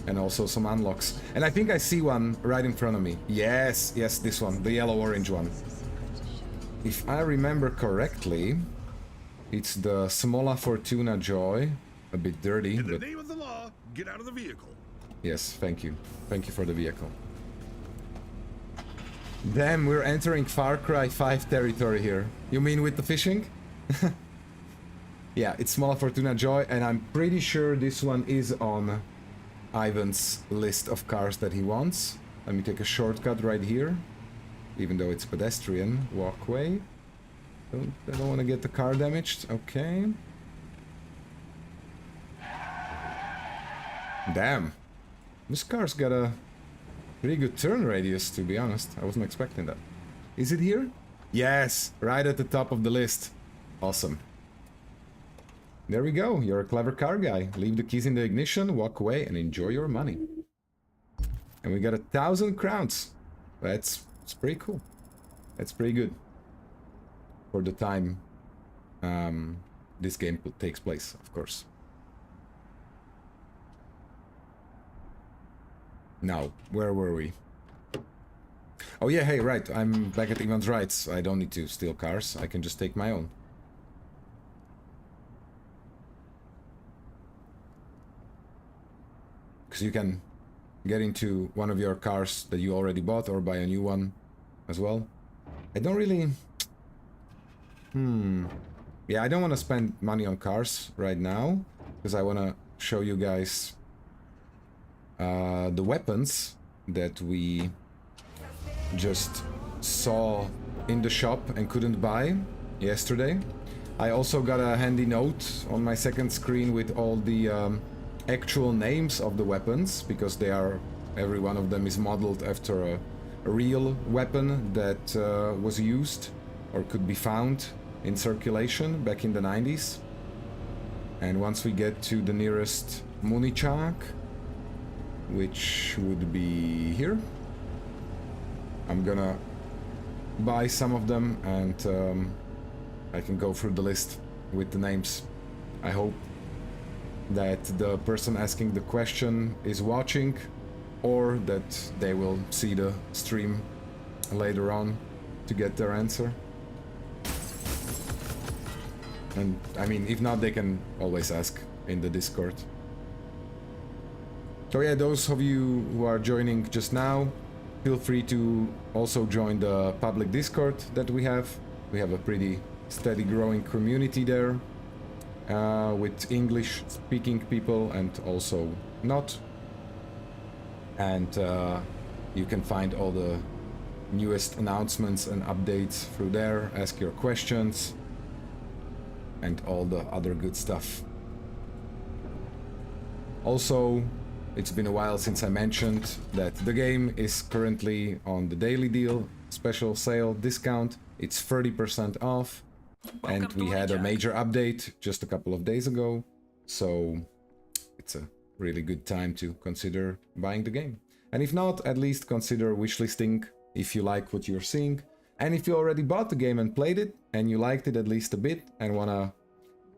and also some unlocks. And I think I see one right in front of me. Yes, yes, this one, the yellow-orange one. If I remember correctly, it's the Smola Fortuna Joy. A bit dirty, In the but... name of the law, get out of the vehicle. Yes, thank you. Thank you for the vehicle. Damn, we're entering Far Cry 5 territory here. You mean with the fishing? Yeah, it's Smola Fortuna Joy, and I'm pretty sure this one is on Ivan's list of cars that he wants. Let me take a shortcut right here. Even though it's pedestrian walkway. I don't want to get the car damaged. Okay. Damn. This car's got a pretty good turn radius, to be honest. I wasn't expecting that. Is it here? Yes, right at the top of the list. Awesome. There we go. You're a clever car guy. Leave the keys in the ignition, walk away, and enjoy your money. And we got 1,000 crowns. That's pretty cool. That's pretty good. For the time this game takes place, of course. Now, where were we? Oh yeah, hey, right, I'm back at Ivan's rights. I don't need to steal cars, I can just take my own. Because you can get into one of your cars that you already bought or buy a new one as well. I don't really... Yeah, I don't want to spend money on cars right now, because I want to show you guys the weapons that we just saw in the shop and couldn't buy yesterday. I also got a handy note on my second screen with all the actual names of the weapons, because they are, every one of them is modeled after a real weapon that was used or could be found in circulation back in the 90s. And once we get to the nearest Munichak, which would be here, I'm gonna buy some of them, and I can go through the list with the names. I hope that the person asking the question is watching, or that they will see the stream later on to get their answer. And I mean, if not, they can always ask in the Discord. So yeah, those of you who are joining just now, feel free to also join the public Discord that we have. We have a pretty steady growing community there, with English speaking people and also not. And you can find all the newest announcements and updates through there, ask your questions, and all the other good stuff. Also, it's been a while since I mentioned that the game is currently on the daily deal, special sale discount. It's 30% off, and we had a major update just a couple of days ago, so it's a really good time to consider buying the game. And if not, at least consider wishlisting if you like what you're seeing. And if you already bought the game and played it, and you liked it at least a bit, and wanna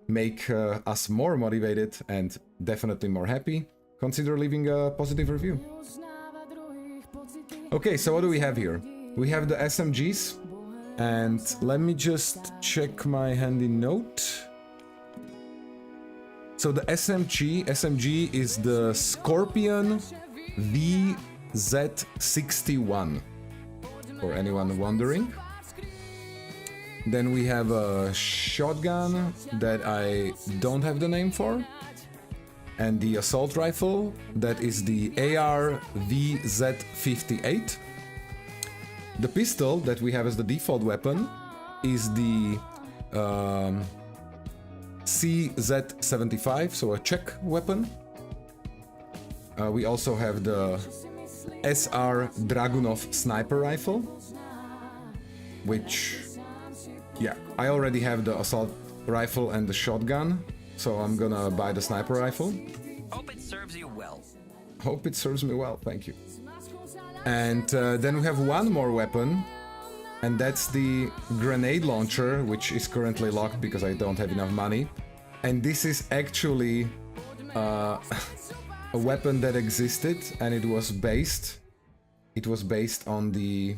make us more motivated and definitely more happy, consider leaving a positive review. Okay, so what do we have here? We have the SMGs, and let me just check my handy note. So the SMG is the Scorpion VZ61, for anyone wondering. Then we have a shotgun that I don't have the name for, and the assault rifle that is the AR VZ58. The pistol that we have as the default weapon is the CZ75, so a Czech weapon. We also have the SR Dragunov sniper rifle, which, yeah, I already have the assault rifle and the shotgun, so I'm gonna buy the sniper rifle. Hope it serves you well. Hope it serves me well, thank you. And then we have one more weapon, and that's the grenade launcher, which is currently locked because I don't have enough money. And this is actually a a weapon that existed, and it was based on the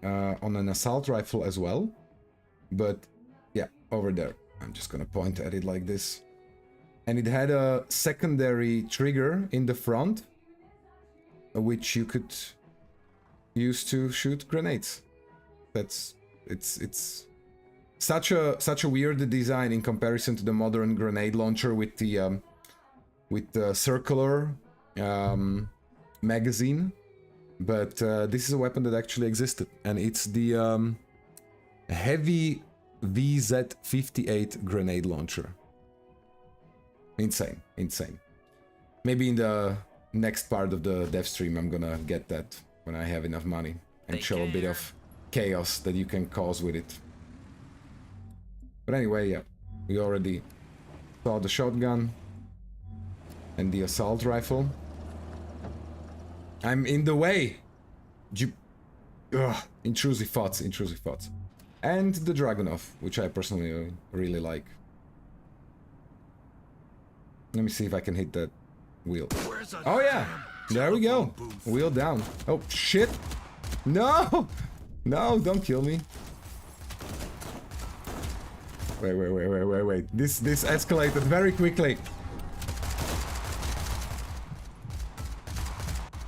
on an assault rifle as well. But yeah, over there. I'm just gonna point at it like this. And it had a secondary trigger in the front, which you could use to shoot grenades. It's such a weird design in comparison to the modern grenade launcher with the circular magazine. But this is a weapon that actually existed, and it's the heavy VZ-58 grenade launcher. Insane, insane. Maybe in the next part of the dev stream I'm gonna get that when I have enough money and show a bit of chaos that you can cause with it. But anyway, yeah, we already saw the shotgun and the assault rifle. I'm in the way! Intrusive thoughts, intrusive thoughts. And the Dragunov, which I personally really like. Let me see if I can hit that wheel. Oh yeah! There we go! Wheel down. Oh, shit! No! No, don't kill me. Wait. This escalated very quickly.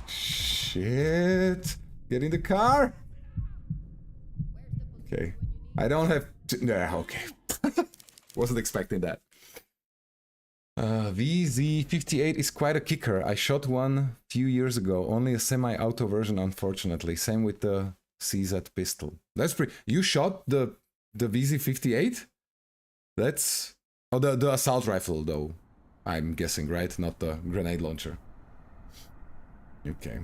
Shit! Get in the car! Okay. I don't have to... Nah, okay. Wasn't expecting that. VZ-58 is quite a kicker. I shot one a few years ago. Only a semi-auto version, unfortunately. Same with the CZ pistol. That's pretty... You shot the VZ-58? That's... Oh, the assault rifle, though. I'm guessing, right? Not the grenade launcher. Okay.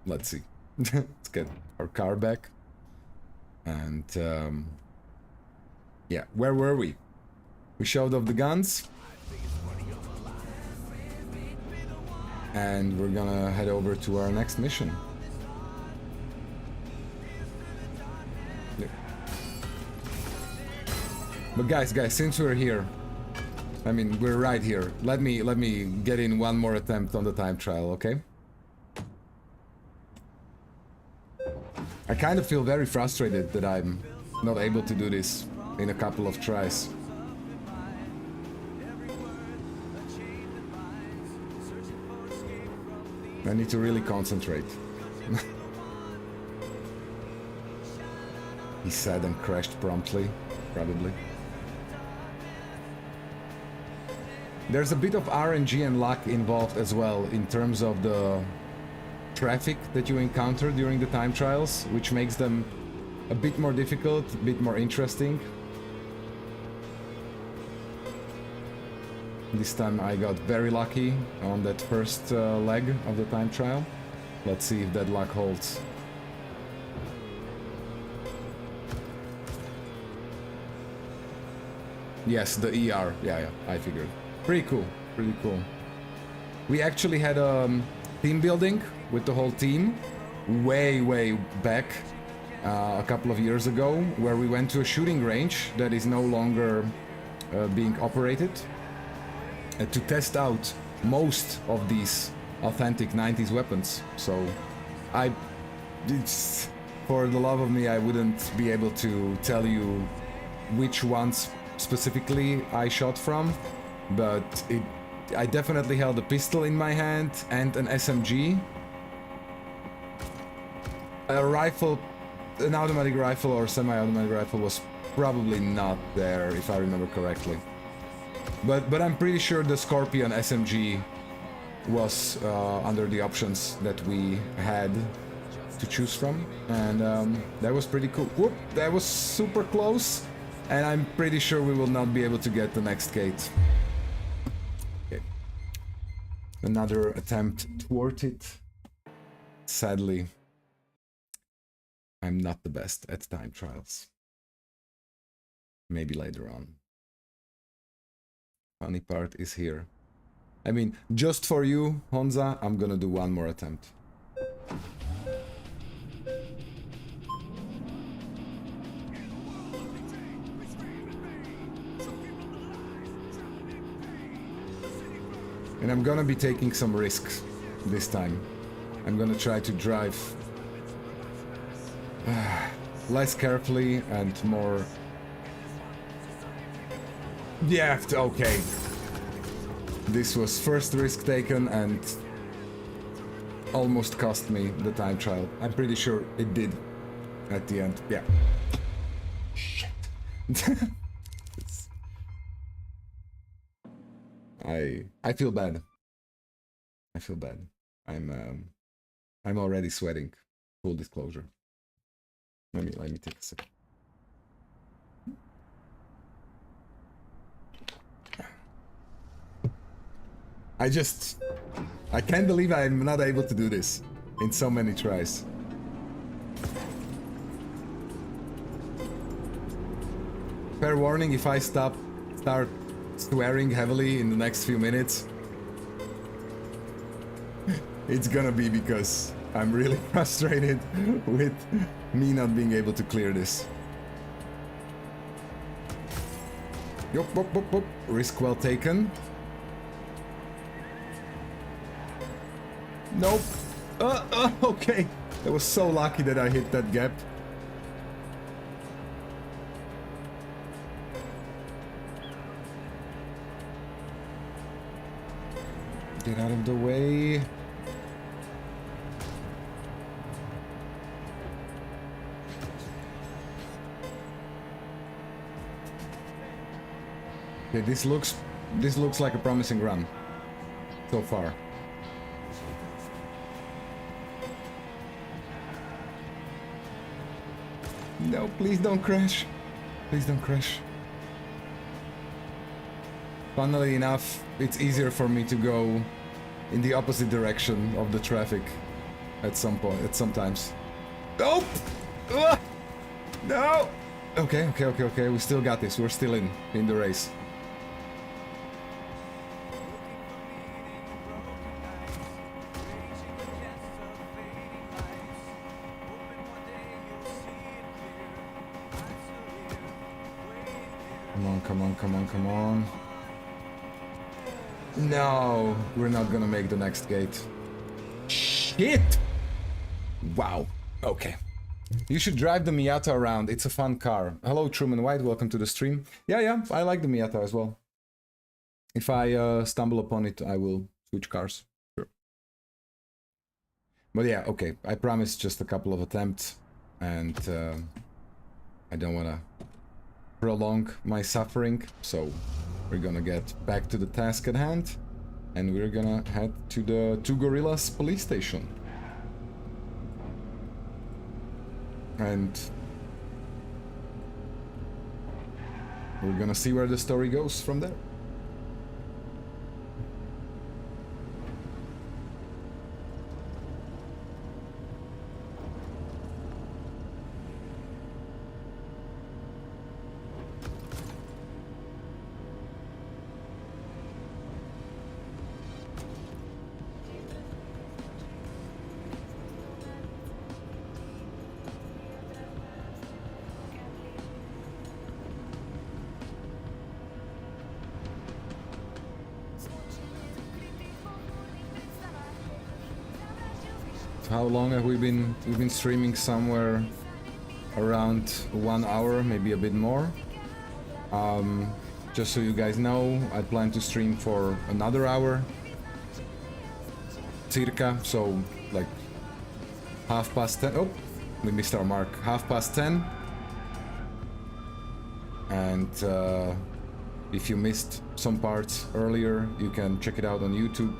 Let's see. Let's get our car back. And... yeah, where were we? We showed off the guns. And we're gonna head over to our next mission. Yeah. But guys, since we're here, I mean, we're right here. Let me get in one more attempt on the time trial, okay? I kind of feel very frustrated that I'm not able to do this in a couple of tries. I need to really concentrate. He said and crashed promptly, probably. There's a bit of RNG and luck involved as well in terms of the traffic that you encounter during the time trials, which makes them a bit more difficult, a bit more interesting. This time I got very lucky on that first leg of the time trial. Let's see if that luck holds. Yes, the ER. Yeah, I figured. Pretty cool, pretty cool. We actually had a team building with the whole team way back a couple of years ago, where we went to a shooting range that is no longer being operated. To test out most of these authentic 90s weapons. So for the love of me, I wouldn't be able to tell you which ones specifically I shot from, but I definitely held a pistol in my hand and an SMG. A rifle, an automatic rifle or semi-automatic rifle was probably not there, if I remember correctly. But I'm pretty sure the Scorpion SMG was under the options that we had to choose from, and that was pretty cool. Whoop, that was super close, and I'm pretty sure we will not be able to get the next gate. Okay. Another attempt thwarted. Sadly, I'm not the best at time trials. Maybe later on. Funny part is here. I mean, just for you, Honza, I'm gonna do one more attempt. And I'm gonna be taking some risks this time. I'm gonna try to drive less carefully and more... Yeah, okay. This was first risk taken and almost cost me the time trial. I'm pretty sure it did at the end. Yeah. Shit. I feel bad. I feel bad. I'm already sweating. Full disclosure. Let me take a sip. I can't believe I'm not able to do this in so many tries. Fair warning, if I start swearing heavily in the next few minutes, it's gonna be because I'm really frustrated with me not being able to clear this. Yup, yup, yup, yup. Risk well taken. Nope. Okay. I was so lucky that I hit that gap. Get out of the way. Okay, this looks like a promising run so far. No, please don't crash. Please don't crash. Funnily enough, it's easier for me to go in the opposite direction of the traffic at sometimes. Nope! No! Okay. We still got this. We're still in the race. Come on. No, we're not gonna make the next gate. Shit! Wow. Okay. You should drive the Miata around. It's a fun car. Hello, Truman White. Welcome to the stream. Yeah. I like the Miata as well. If I stumble upon it, I will switch cars. Sure. But yeah, okay. I promise just a couple of attempts, and I don't wanna prolong my suffering, so we're gonna get back to the task at hand, and we're gonna head to the Two Gorillas police station. And we're gonna see where the story goes from there. How long have we been? We've been streaming somewhere around 1 hour, maybe a bit more. Just so you guys know, I plan to stream for another hour, circa. So like 10:30. Oh, we missed our mark. 10:30. And if you missed some parts earlier, you can check it out on YouTube,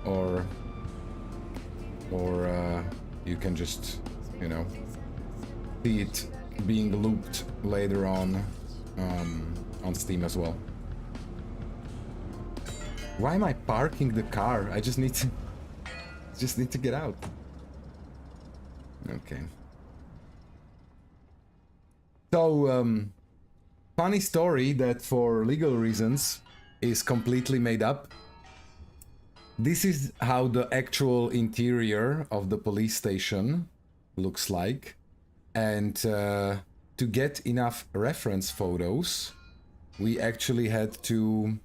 or you can just, you know, see it being looped later on Steam as well. Why am I parking the car? I just need to get out. Okay. So, funny story that for legal reasons is completely made up. This is how the actual interior of the police station looks like. And to get enough reference photos, we actually had to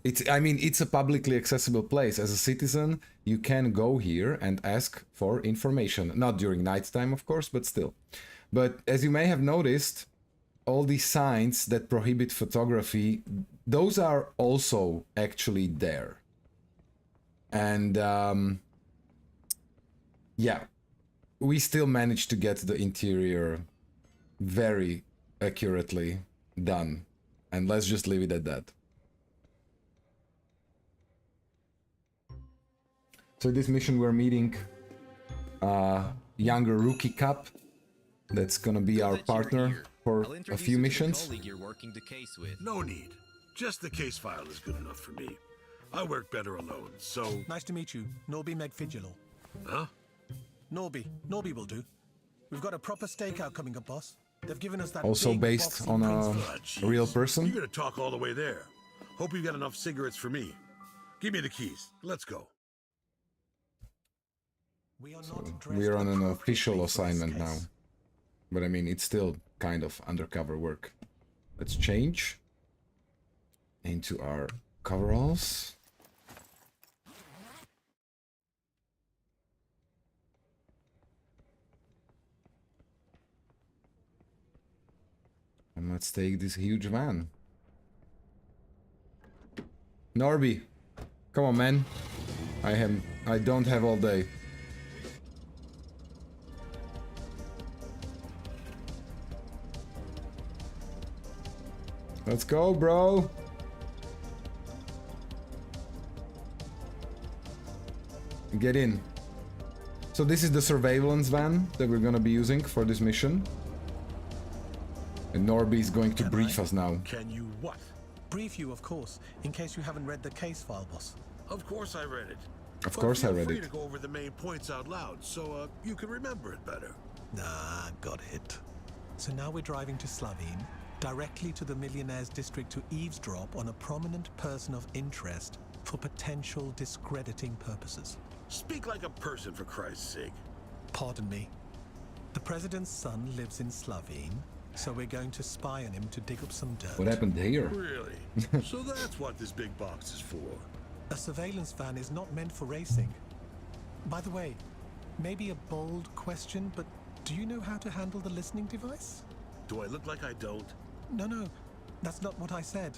it's a publicly accessible place. As a citizen, you can go here and ask for information. Not during nighttime, of course, but still. But as you may have noticed, all these signs that prohibit photography, those are also actually there. And yeah, we still managed to get the interior very accurately done. And let's just leave it at that. So this mission we're meeting younger rookie cop that's gonna be our partner for a few missions. You're working the case with. No need. Just the case file is good enough for me. I work better alone, so... Nice to meet you. Norby Megfigilo. Huh? Norby. Norby will do. We've got a proper stakeout coming up, boss. They've given us that Also big based boxy on prince- a real person. You're gonna talk all the way there. Hope you got enough cigarettes for me. Give me the keys. Let's go. So we're on an official assignment now. But I mean, it's still kind of undercover work. Let's change into our coveralls. And let's take this huge van. Norby, come on, man. I don't have all day. Let's go, bro. Get in. So this is the surveillance van that we're gonna be using for this mission. And Norby is going to brief us now. Can you what? Brief you, of course, in case you haven't read the case file, boss. Of course I read it. Of course I read Feel it. free to go over the main points out loud, so you can remember it better. Nah, got it. So now we're driving to Slavine, directly to the Millionaires District to eavesdrop on a prominent person of interest for potential discrediting purposes. Speak like a person, for Christ's sake. Pardon me. The president's son lives in Slavine, so we're going to spy on him to dig up some dirt. What happened here? Really? So that's what this big box is for. A surveillance van is not meant for racing. By the way, maybe a bold question, but do you know how to handle the listening device? Do I look like I don't? No, that's not what I said.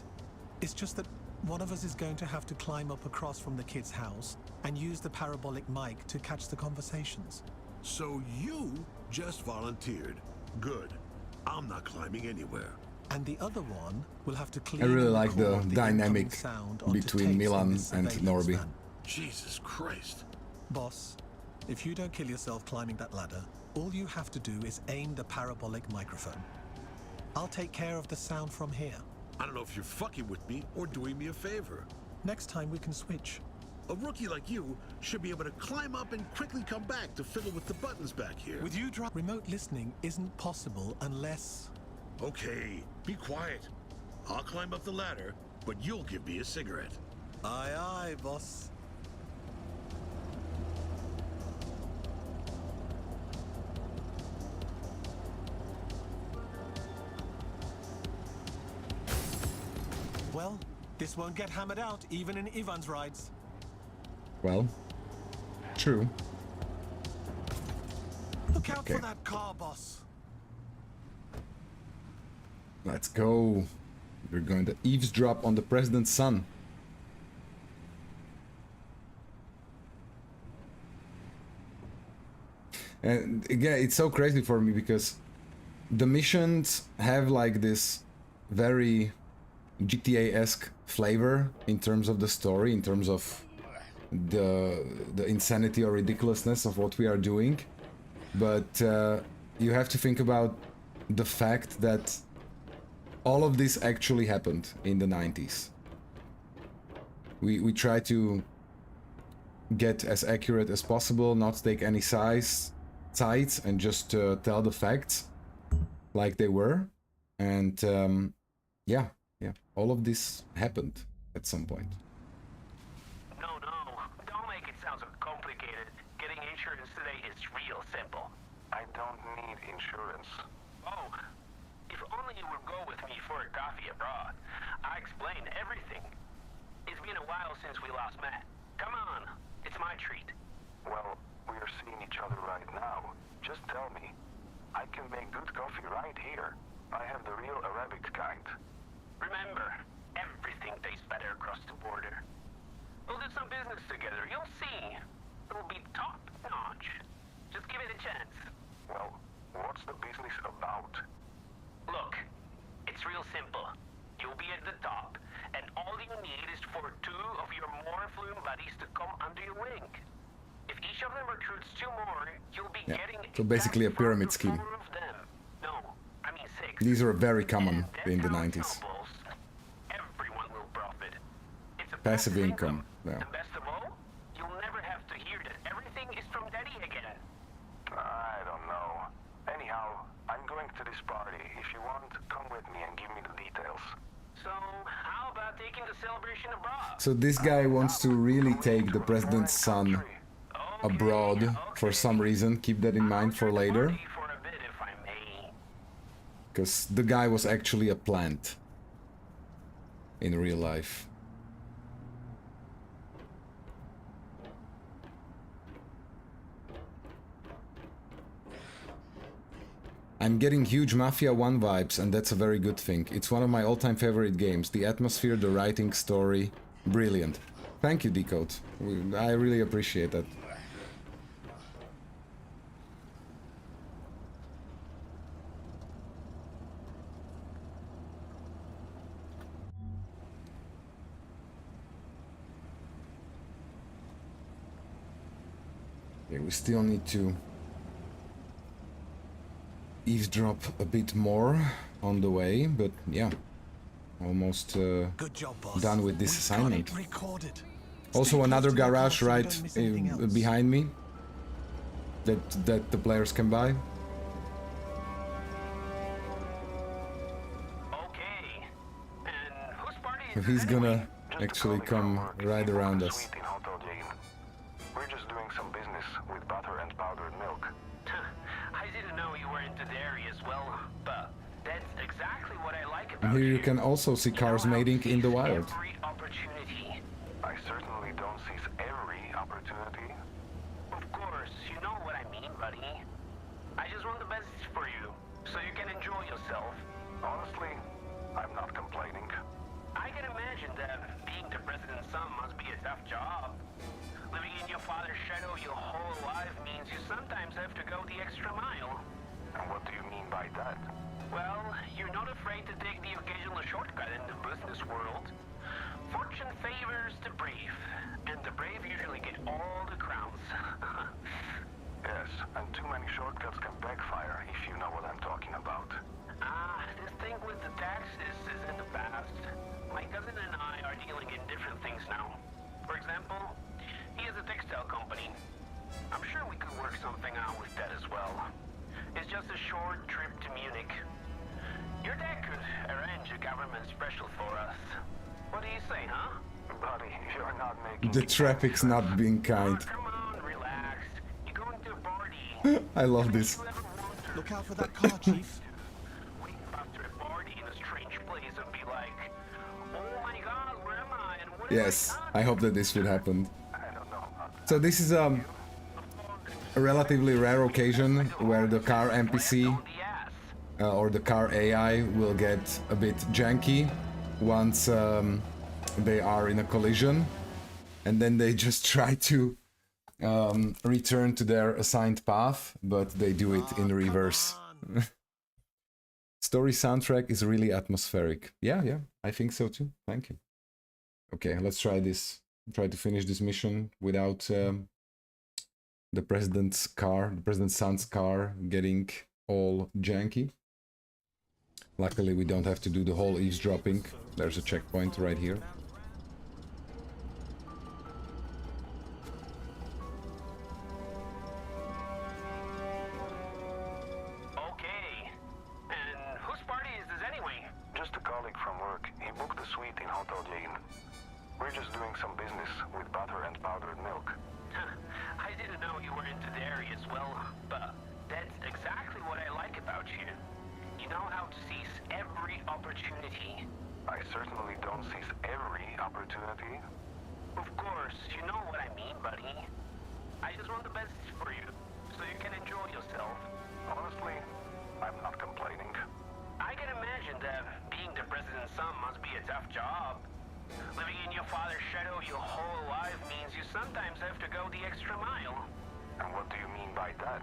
It's just that one of us is going to have to climb up across from the kid's house and use the parabolic mic to catch the conversations. So you just volunteered. Good. I'm not climbing anywhere. And the other one will have to clean I really and like the record the dynamic incoming sound onto between tapes Milan on this and surveillance Norby. van. Jesus Christ. Boss, if you don't kill yourself climbing that ladder, all you have to do is aim the parabolic microphone. I'll take care of the sound from here. I don't know if you're fucking with me or doing me a favor. Next time we can switch. A rookie like you should be able to climb up and quickly come back to fiddle with the buttons back here. With you, remote listening isn't possible unless... Okay, be quiet. I'll climb up the ladder, but you'll give me a cigarette. Aye, aye, boss. Well, this won't get hammered out even in Ivan's rides. Well, true. Look out for that car, boss. Let's go. We're going to eavesdrop on the president's son. And again, it's so crazy for me because the missions have like this very GTA-esque flavor in terms of the story, in terms of the insanity or ridiculousness of what we are doing. But you have to think about the fact that all of this actually happened in the 90s. We try to get as accurate as possible, not take any sides, and just tell the facts like they were. And yeah, all of this happened at some point. No, don't make it sound so complicated. Getting insurance today is real simple. I don't need insurance. Oh, if only you would go with me for a coffee abroad. I explain everything. It while since we last met. Come on, it's my treat. Well, we are seeing each other right now. Just tell me. I can make good coffee right here. I have the real Arabic kind. Remember, everything tastes better across the border. We'll do some business together, you'll see. It'll be top-notch. Just give it a chance. Well, what's the business about? Look, it's real simple. You'll be at the top, and all you need is for 2 of your more fluent buddies to come under your wing. If each of them recruits 2 more, you'll be getting so basically a pyramid exactly scheme. 4 of them. No, I mean 6. These are very common And in the that's how it 90s. snowballs. Everyone will profit. It's a Passive income. Yeah. And best of all, you'll never have to hear that everything is from Daddy again. I don't know. Anyhow, I'm going to this party. If you want, come with me and give me the details. So, how about taking the celebration abroad? So this guy wants to really take the president's son abroad for some reason. Keep that in mind for later. Because the guy was actually a plant in real life. I'm getting huge Mafia 1 vibes, and that's a very good thing. It's one of my all-time favorite games. The atmosphere, the writing, story, brilliant. Thank you, Decode. I really appreciate that. Okay, we still need to eavesdrop a bit more on the way, but yeah, almost Good job, boss. done with this We've got assignment. it recorded. Also Stay another close to the car garage so we right don't miss anything else. behind me that the players can buy. Okay. And whose party is He's this anyway? gonna actually come right around us. We're just doing some business with butter and powdered milk. I didn't know you were into dairy as well, but that's exactly what I like about And here you can also see cars mating in the wild. every opportunity. I certainly don't seize every opportunity. Of course, you know what I mean, buddy. I just want the best for you, so you can enjoy yourself. Honestly, I'm not complaining. I can imagine that being the president's son must be a tough job. Living in your father's shadow your whole life means you sometimes have to go the extra mile. And what do you mean by that? Well, you're not afraid to take the occasional shortcut in the business world. Fortune favors the brave, and the brave usually get all the crowns. Yes, and too many shortcuts can backfire, if you know what I'm talking about. This thing with the taxes is in the past. My cousin and I are dealing in different things now. For example, he has a textile company. I'm sure we could work something out with that as well. It's just a short trip to Munich. Your dad could arrange a government special for us. What do you say, huh? Buddy, you're not making... The traffic's not being kind. Come on, relax. You're going to a party. I love this. Look out for that car, Chief. Wake up after a party in a strange place and be like, oh my god, where am I? And what Yes, I hope that this would happen. So this is a relatively rare occasion where the car NPC or the car AI will get a bit janky once they are in a collision, and then they just try to return to their assigned path, but they do it in reverse. Story soundtrack is really atmospheric. Yeah, I think so too. Thank you. Okay, let's try this. Try to finish this mission without the president's son's car getting all janky. Luckily, we don't have to do the whole eavesdropping. There's a checkpoint right here. Okay. And whose party is this anyway? Just a colleague from work. He booked a suite in Hotel Jane. We're just doing some business with butter and powdered milk. I didn't know you were into dairy as well, but that's exactly what I like about you. You know how to seize every opportunity. I certainly don't seize every opportunity. Of course, you know what I mean, buddy. I just want the best for you, so you can enjoy yourself. Honestly, I'm not complaining. I can imagine that being the president's son must be a tough job. Living in your father's shadow your whole life means you sometimes have to go the extra mile. And what do you mean by that?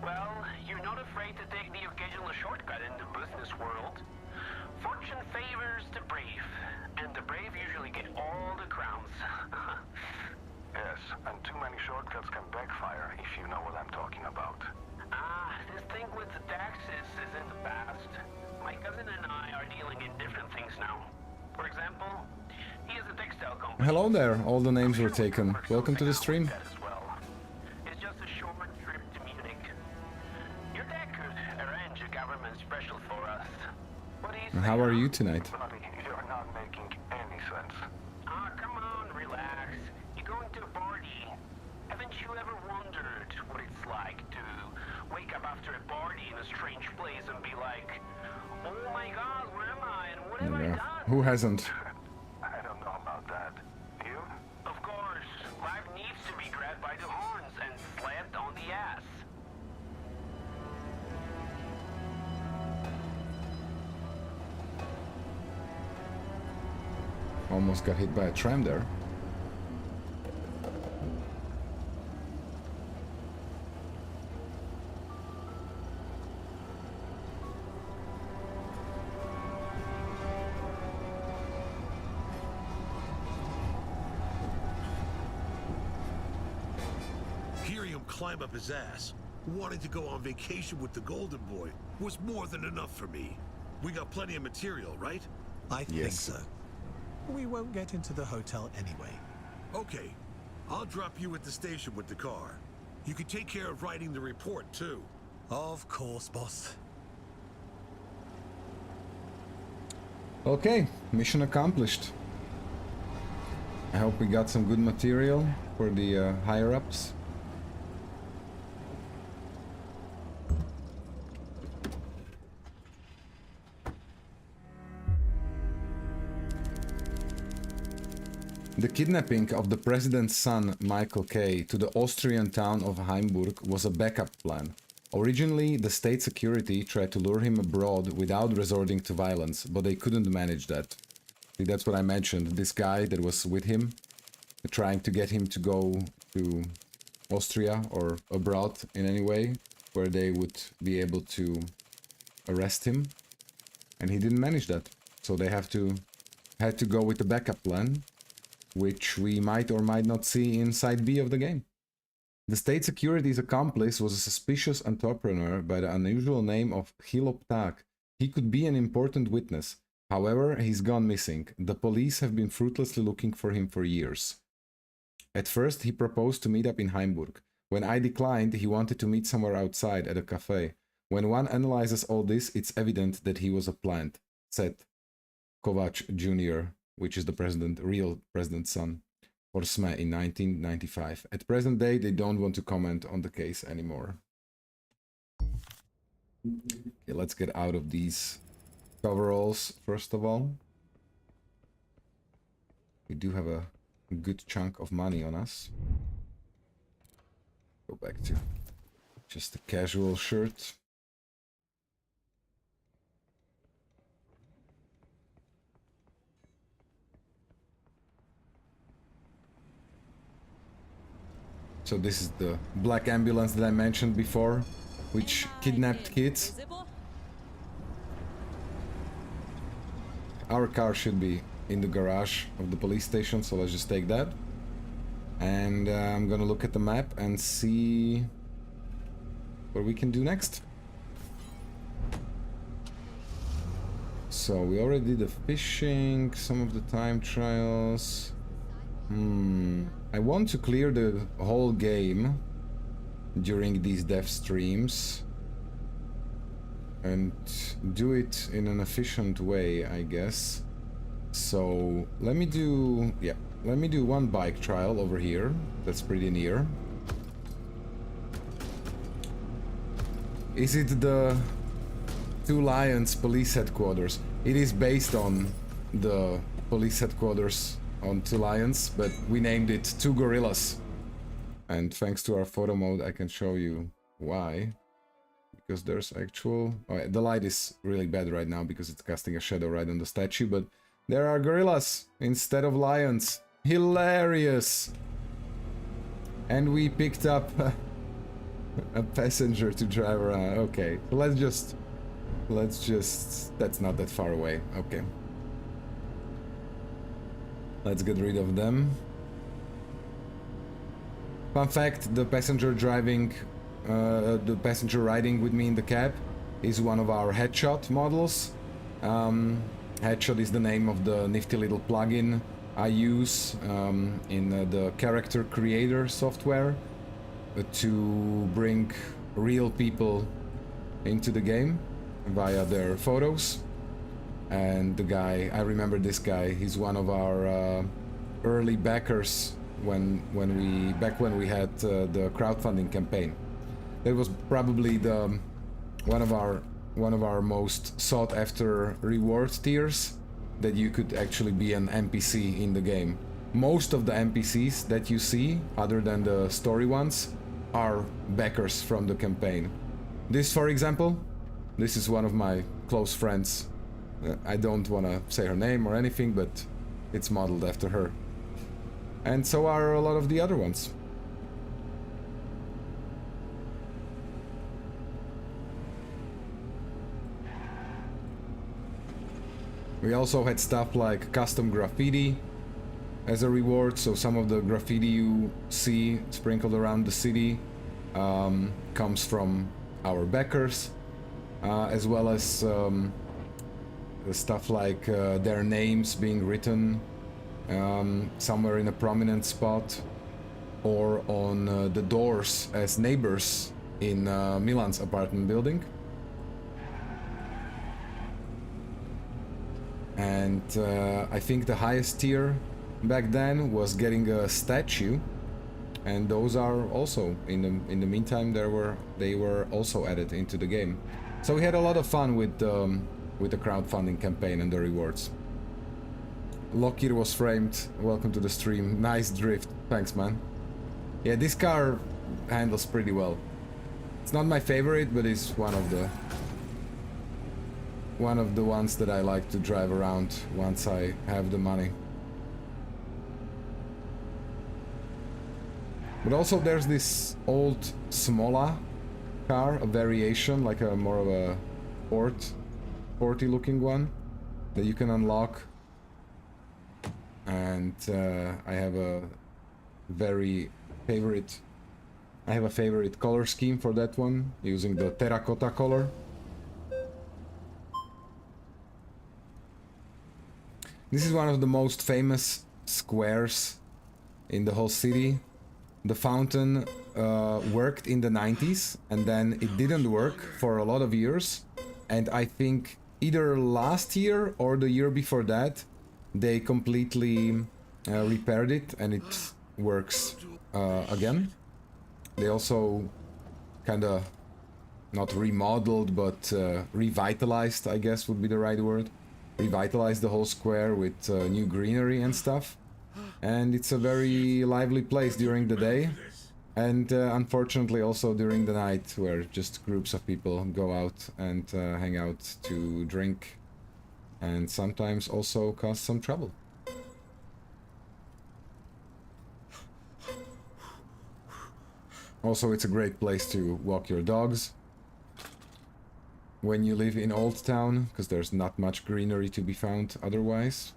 Well, you're not afraid to take the occasional shortcut in the business world. Fortune favors the brave, and the brave usually get all the crowns. Yes, and too many shortcuts can backfire, if you know what I'm talking about. This thing with the taxes is in the past. My cousin and I are dealing in different things now. For example, he has a textile company. Hello there, all the names were taken. Welcome to the stream. It's just a short trip to Munich. Your dad could arrange a government special for us. What do you And say? how are you tonight? Buddy, you're not making any sense. Come on, relax. You're going to a party. Haven't you ever wondered what it's like to wake up after a party in a strange place and be like, oh my god, where am I and what have I done? Who hasn't? I don't know about that. You? Of course, life needs to be grabbed by the horns and slapped on the ass. Almost got hit by a tram there. Hearing him climb up his ass, wanting to go on vacation with the Golden Boy, was more than enough for me. We got plenty of material, right? I think Yes. so. We won't get into the hotel anyway. Okay, I'll drop you at the station with the car. You can take care of writing the report, too. Of course, boss. Okay, mission accomplished. I hope we got some good material for the higher-ups. The kidnapping of the president's son, Michael K., to the Austrian town of Heimburg was a backup plan. Originally, the state security tried to lure him abroad without resorting to violence, but they couldn't manage that. See, that's what I mentioned. This guy that was with him, trying to get him to go to Austria or abroad in any way, where they would be able to arrest him. And he didn't manage that. So they had to go with the backup plan, which we might or might not see in Side B of the game. The state security's accomplice was a suspicious entrepreneur by the unusual name of Hilo Ptak. He could be an important witness. However, he's gone missing. The police have been fruitlessly looking for him for years. At first, he proposed to meet up in Heimburg. When I declined, he wanted to meet somewhere outside at a cafe. When one analyzes all this, it's evident that he was a plant, said Kovac Jr., which is the real president's son, for SME in 1995. At present day, they don't want to comment on the case anymore. Okay, let's get out of these coveralls, first of all. We do have a good chunk of money on us. Go back to just a casual shirt. So this is the black ambulance that I mentioned before, which kidnapped kids. Our car should be in the garage of the police station, so let's just take that. And I'm gonna look at the map and see what we can do next. So we already did the fishing, some of the time trials. I want to clear the whole game during these dev streams and do it in an efficient way, I guess. So let me do one bike trial over here. That's pretty near. Is it the Two Lions police headquarters? It is based on the police headquarters on 2 lions, but we named it 2 gorillas. And thanks to our photo mode, I can show you why. Because there's actual... Oh, the light is really bad right now because it's casting a shadow right on the statue, but there are gorillas instead of lions. Hilarious! And we picked up a passenger to drive around. Okay, let's just... That's not that far away. Okay. Let's get rid of them. Fun fact, the passenger riding with me in the cab is one of our Headshot models. Headshot is the name of the nifty little plugin I use in the character creator software to bring real people into the game via their photos. And the guy, I remember this guy, he's one of our early backers when we had the crowdfunding campaign. That was probably one of our most sought after reward tiers, that you could actually be an NPC in the game. Most of the NPCs that you see, other than the story ones, are backers from the campaign. This, for example, this is one of my close friends. I don't want to say her name or anything, but it's modeled after her. And so are a lot of the other ones. We also had stuff like custom graffiti as a reward, so some of the graffiti you see sprinkled around the city comes from our backers, as well as stuff like their names being written somewhere in a prominent spot, or on the doors as neighbors in Milan's apartment building. And I think the highest tier back then was getting a statue, and those are also in the meantime they were also added into the game. So we had a lot of fun with the crowdfunding campaign and the rewards. Lockyer was framed. Welcome to the stream. Nice drift. Thanks, man. Yeah, this car handles pretty well. It's not my favorite, but it's one of the ones that I like to drive around once I have the money. But also there's this old Smola car, a variation, like a more of a sporty looking one that you can unlock. And I have a favorite color scheme for that one, using the terracotta color. This is one of the most famous squares in the whole city. The fountain worked in the 90s, and then it didn't work for a lot of years. And I think either last year or the year before that, they completely repaired it, and it works again. They also kind of not remodeled, but revitalized, I guess would be the right word. Revitalized the whole square with new greenery and stuff. And it's a very lively place during the day, and unfortunately also during the night, where just groups of people go out and hang out to drink, and sometimes also cause some trouble. Also, it's a great place to walk your dogs when you live in Old Town, because there's not much greenery to be found otherwise.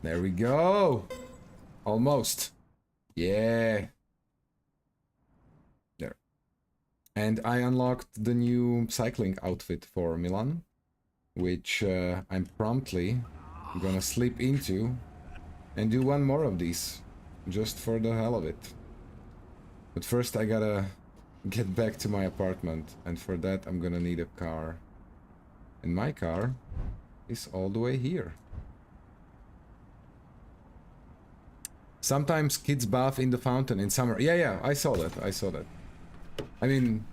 There we go! Almost. Yeah. There. And I unlocked the new cycling outfit for Milan, which I'm promptly gonna slip into and do one more of these, just for the hell of it. But first I gotta get back to my apartment, and for that I'm gonna need a car. And my car is all the way here. Sometimes kids bath in the fountain in summer. Yeah, I saw that. I mean,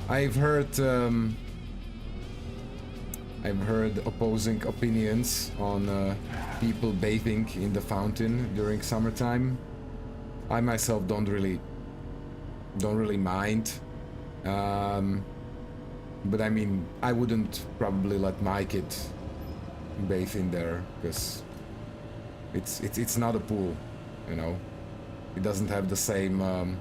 I've heard opposing opinions on people bathing in the fountain during summertime. I myself don't really mind. But I mean, I wouldn't probably let my kid bathe in there because it's not a pool, you know. It doesn't have the same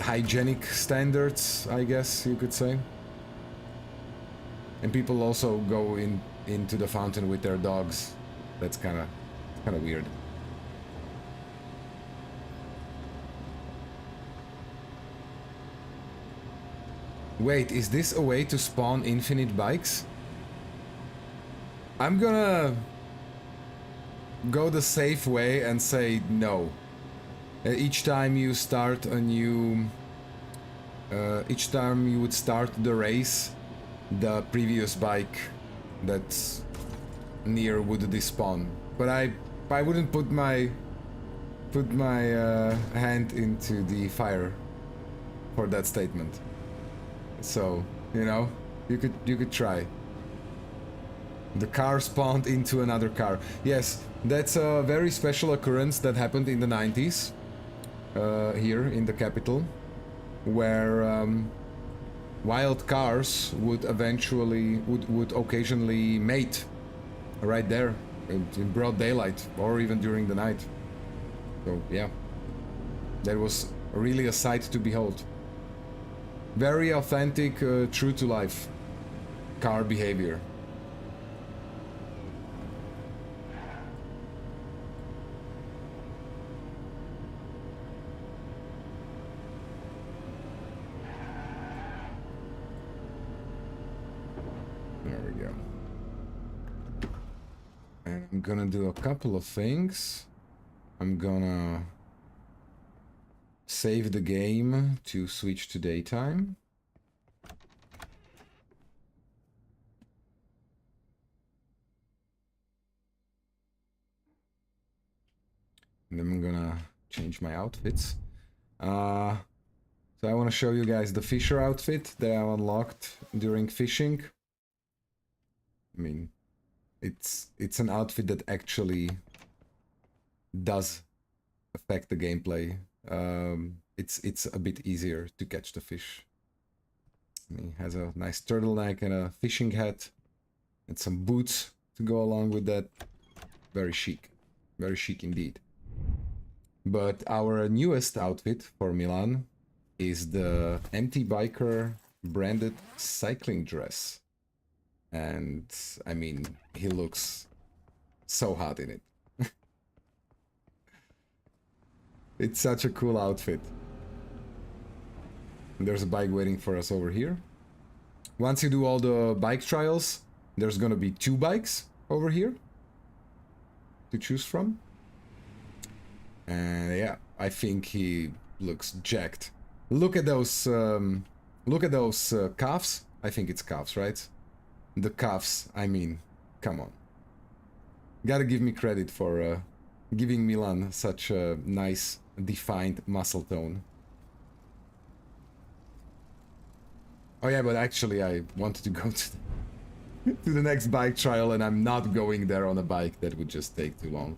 hygienic standards, I guess you could say. And people also go into the fountain with their dogs. That's kind of weird. Wait, is this a way to spawn infinite bikes? I'm gonna go the safe way and say no. Each time you start a new... each time you would start the race, the previous bike that's near would despawn. But I wouldn't put my hand into the fire for that statement. So, you know, you could try. The car spawned into another car. Yes, that's a very special occurrence that happened in the 90s here in the capital, where wild cars would occasionally mate right there in broad daylight or even during the night. So yeah, that was really a sight to behold. Very authentic, true to life car behavior. There we go. And I'm gonna do a couple of things. I'm gonna save the game to switch to daytime. And then I'm gonna change my outfits. So I want to show you guys the fisher outfit that I unlocked during fishing. I mean, it's an outfit that actually does affect the gameplay. It's a bit easier to catch the fish. And he has a nice turtleneck and a fishing hat and some boots to go along with that. Very chic indeed. But our newest outfit for Milan is the Empty Biker branded cycling dress. And I mean, he looks so hot in it. It's such a cool outfit. And there's a bike waiting for us over here. Once you do all the bike trials, there's gonna be 2 bikes over here to choose from. And yeah, I think he looks jacked. Look at those calves. I think it's calves, right? The calves, I mean, come on. Gotta give me credit for giving Milan such a nice, defined muscle tone. Oh yeah, but actually I wanted to go to the next bike trial, and I'm not going there on a bike. That would just take too long,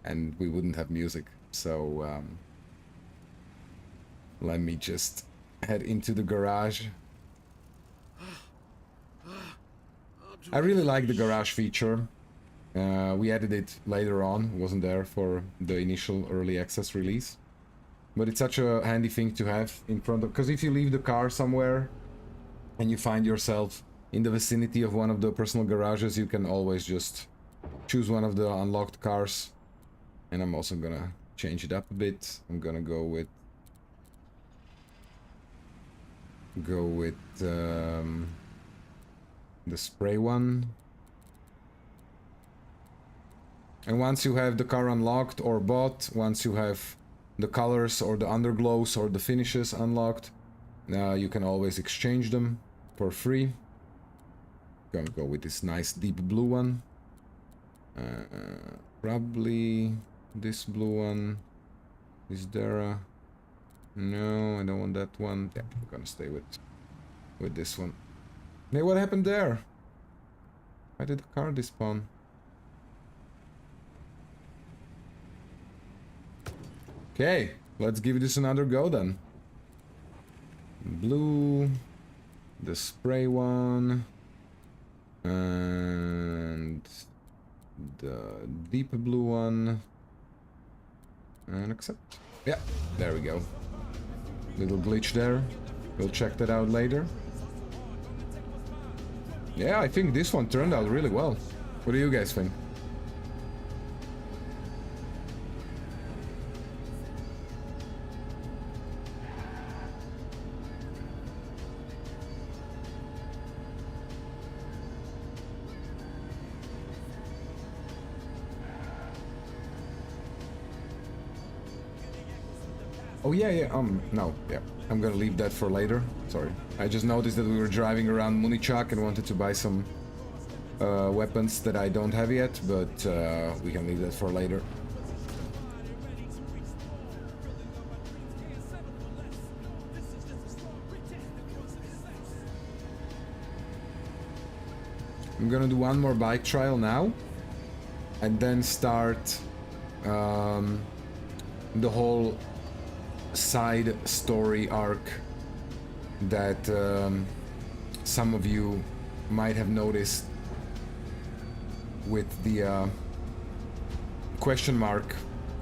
and we wouldn't have music. So let me just head into the garage. I really like the garage feature. We added it later on, it wasn't there for the initial early access release. But it's such a handy thing to have in front of, because if you leave the car somewhere and you find yourself in the vicinity of one of the personal garages, you can always just choose one of the unlocked cars. And I'm also gonna change it up a bit. I'm gonna go with the spray one. And once you have the car unlocked or bought, once you have the colors or the underglows or the finishes unlocked, you can always exchange them for free. Gonna go with this nice deep blue one. Probably this blue one. Is there No, I don't want that one. Yeah, we're gonna stay with this one. Hey, what happened there? Why did the car despawn? Okay, let's give this another go then. Blue, the spray one, and the deep blue one, and accept. Yeah, there we go. Little glitch there. We'll check that out later. Yeah, I think this one turned out really well. What do you guys think? Oh yeah, no, yeah. I'm gonna leave that for later. Sorry. I just noticed that we were driving around Munichak and wanted to buy some weapons that I don't have yet, but we can leave that for later. I'm gonna do one more bike trial now, and then start the whole side story arc that some of you might have noticed with the question mark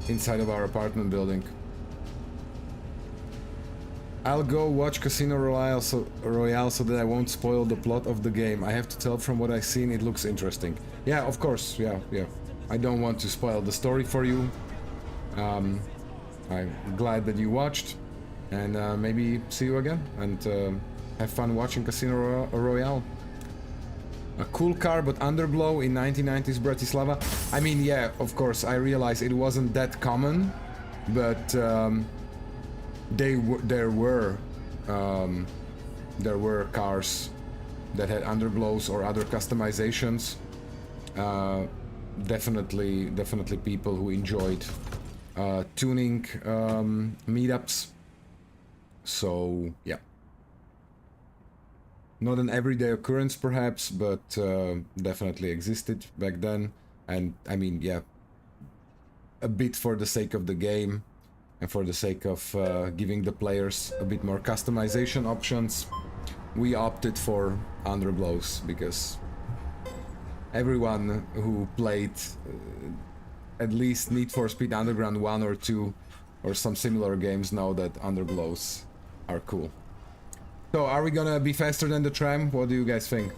inside of our apartment building. I'll go watch Casino Royale so that I won't spoil the plot of the game. I have to tell from what I've seen, it looks interesting. Yeah, of course, yeah. I don't want to spoil the story for you. I'm glad that you watched, and maybe see you again, and have fun watching Casino Royale. A cool car, but underglow in 1990s Bratislava. I mean, yeah, of course, I realize it wasn't that common, but there were cars that had underglows or other customizations. Definitely people who enjoyed tuning meetups. So yeah, not an everyday occurrence perhaps, but definitely existed back then. And I mean, yeah, a bit for the sake of the game and for the sake of giving the players a bit more customization options, we opted for underglows because everyone who played at least Need for Speed Underground 1 or 2 or some similar games know that underglows are cool. So are we gonna be faster than the tram? What do you guys think?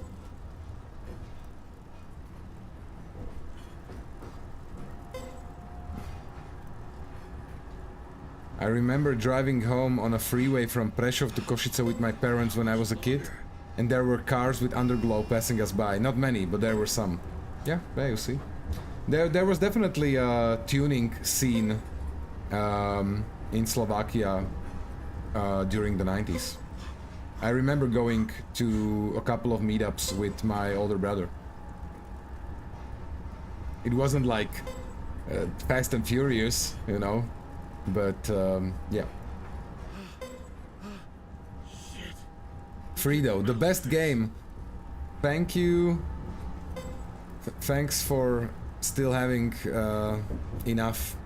I remember driving home on a freeway from Prešov to Košice with my parents when I was a kid, and there were cars with underglow passing us by. Not many, but there were some. Yeah, there you see. There was definitely a tuning scene in Slovakia during the 90s. I remember going to a couple of meetups with my older brother. It wasn't like Fast and Furious, you know, but yeah. Fredo, the best game. Thank you. Thanks for still having enough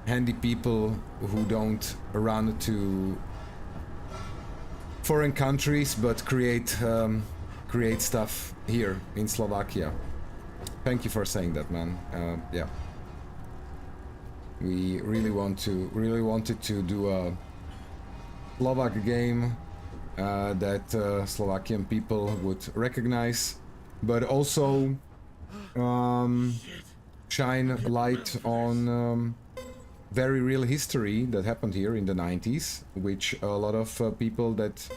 handy people who don't run to foreign countries but create stuff here in Slovakia. Thank you for saying that, man. Yeah, we really wanted to do a Slovak game that Slovakian people would recognize, but also shine light on very real history that happened here in the 90s, which a lot of people that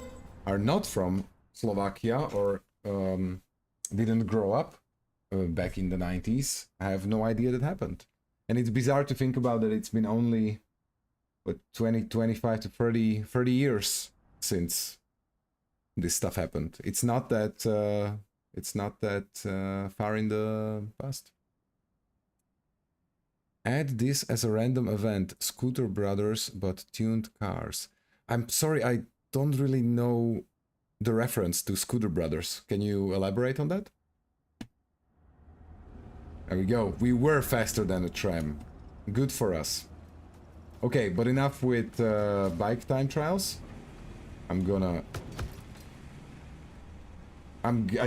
are not from Slovakia or didn't grow up back in the 90s have no idea that happened. And it's bizarre to think about that it's been only 20, 25 to 30 years since this stuff happened. It's not that far in the past. Add this as a random event. Scooter Brothers, but tuned cars. I'm sorry, I don't really know the reference to Scooter Brothers. Can you elaborate on that? There we go. We were faster than a tram. Good for us. Okay, but enough with bike time trials. I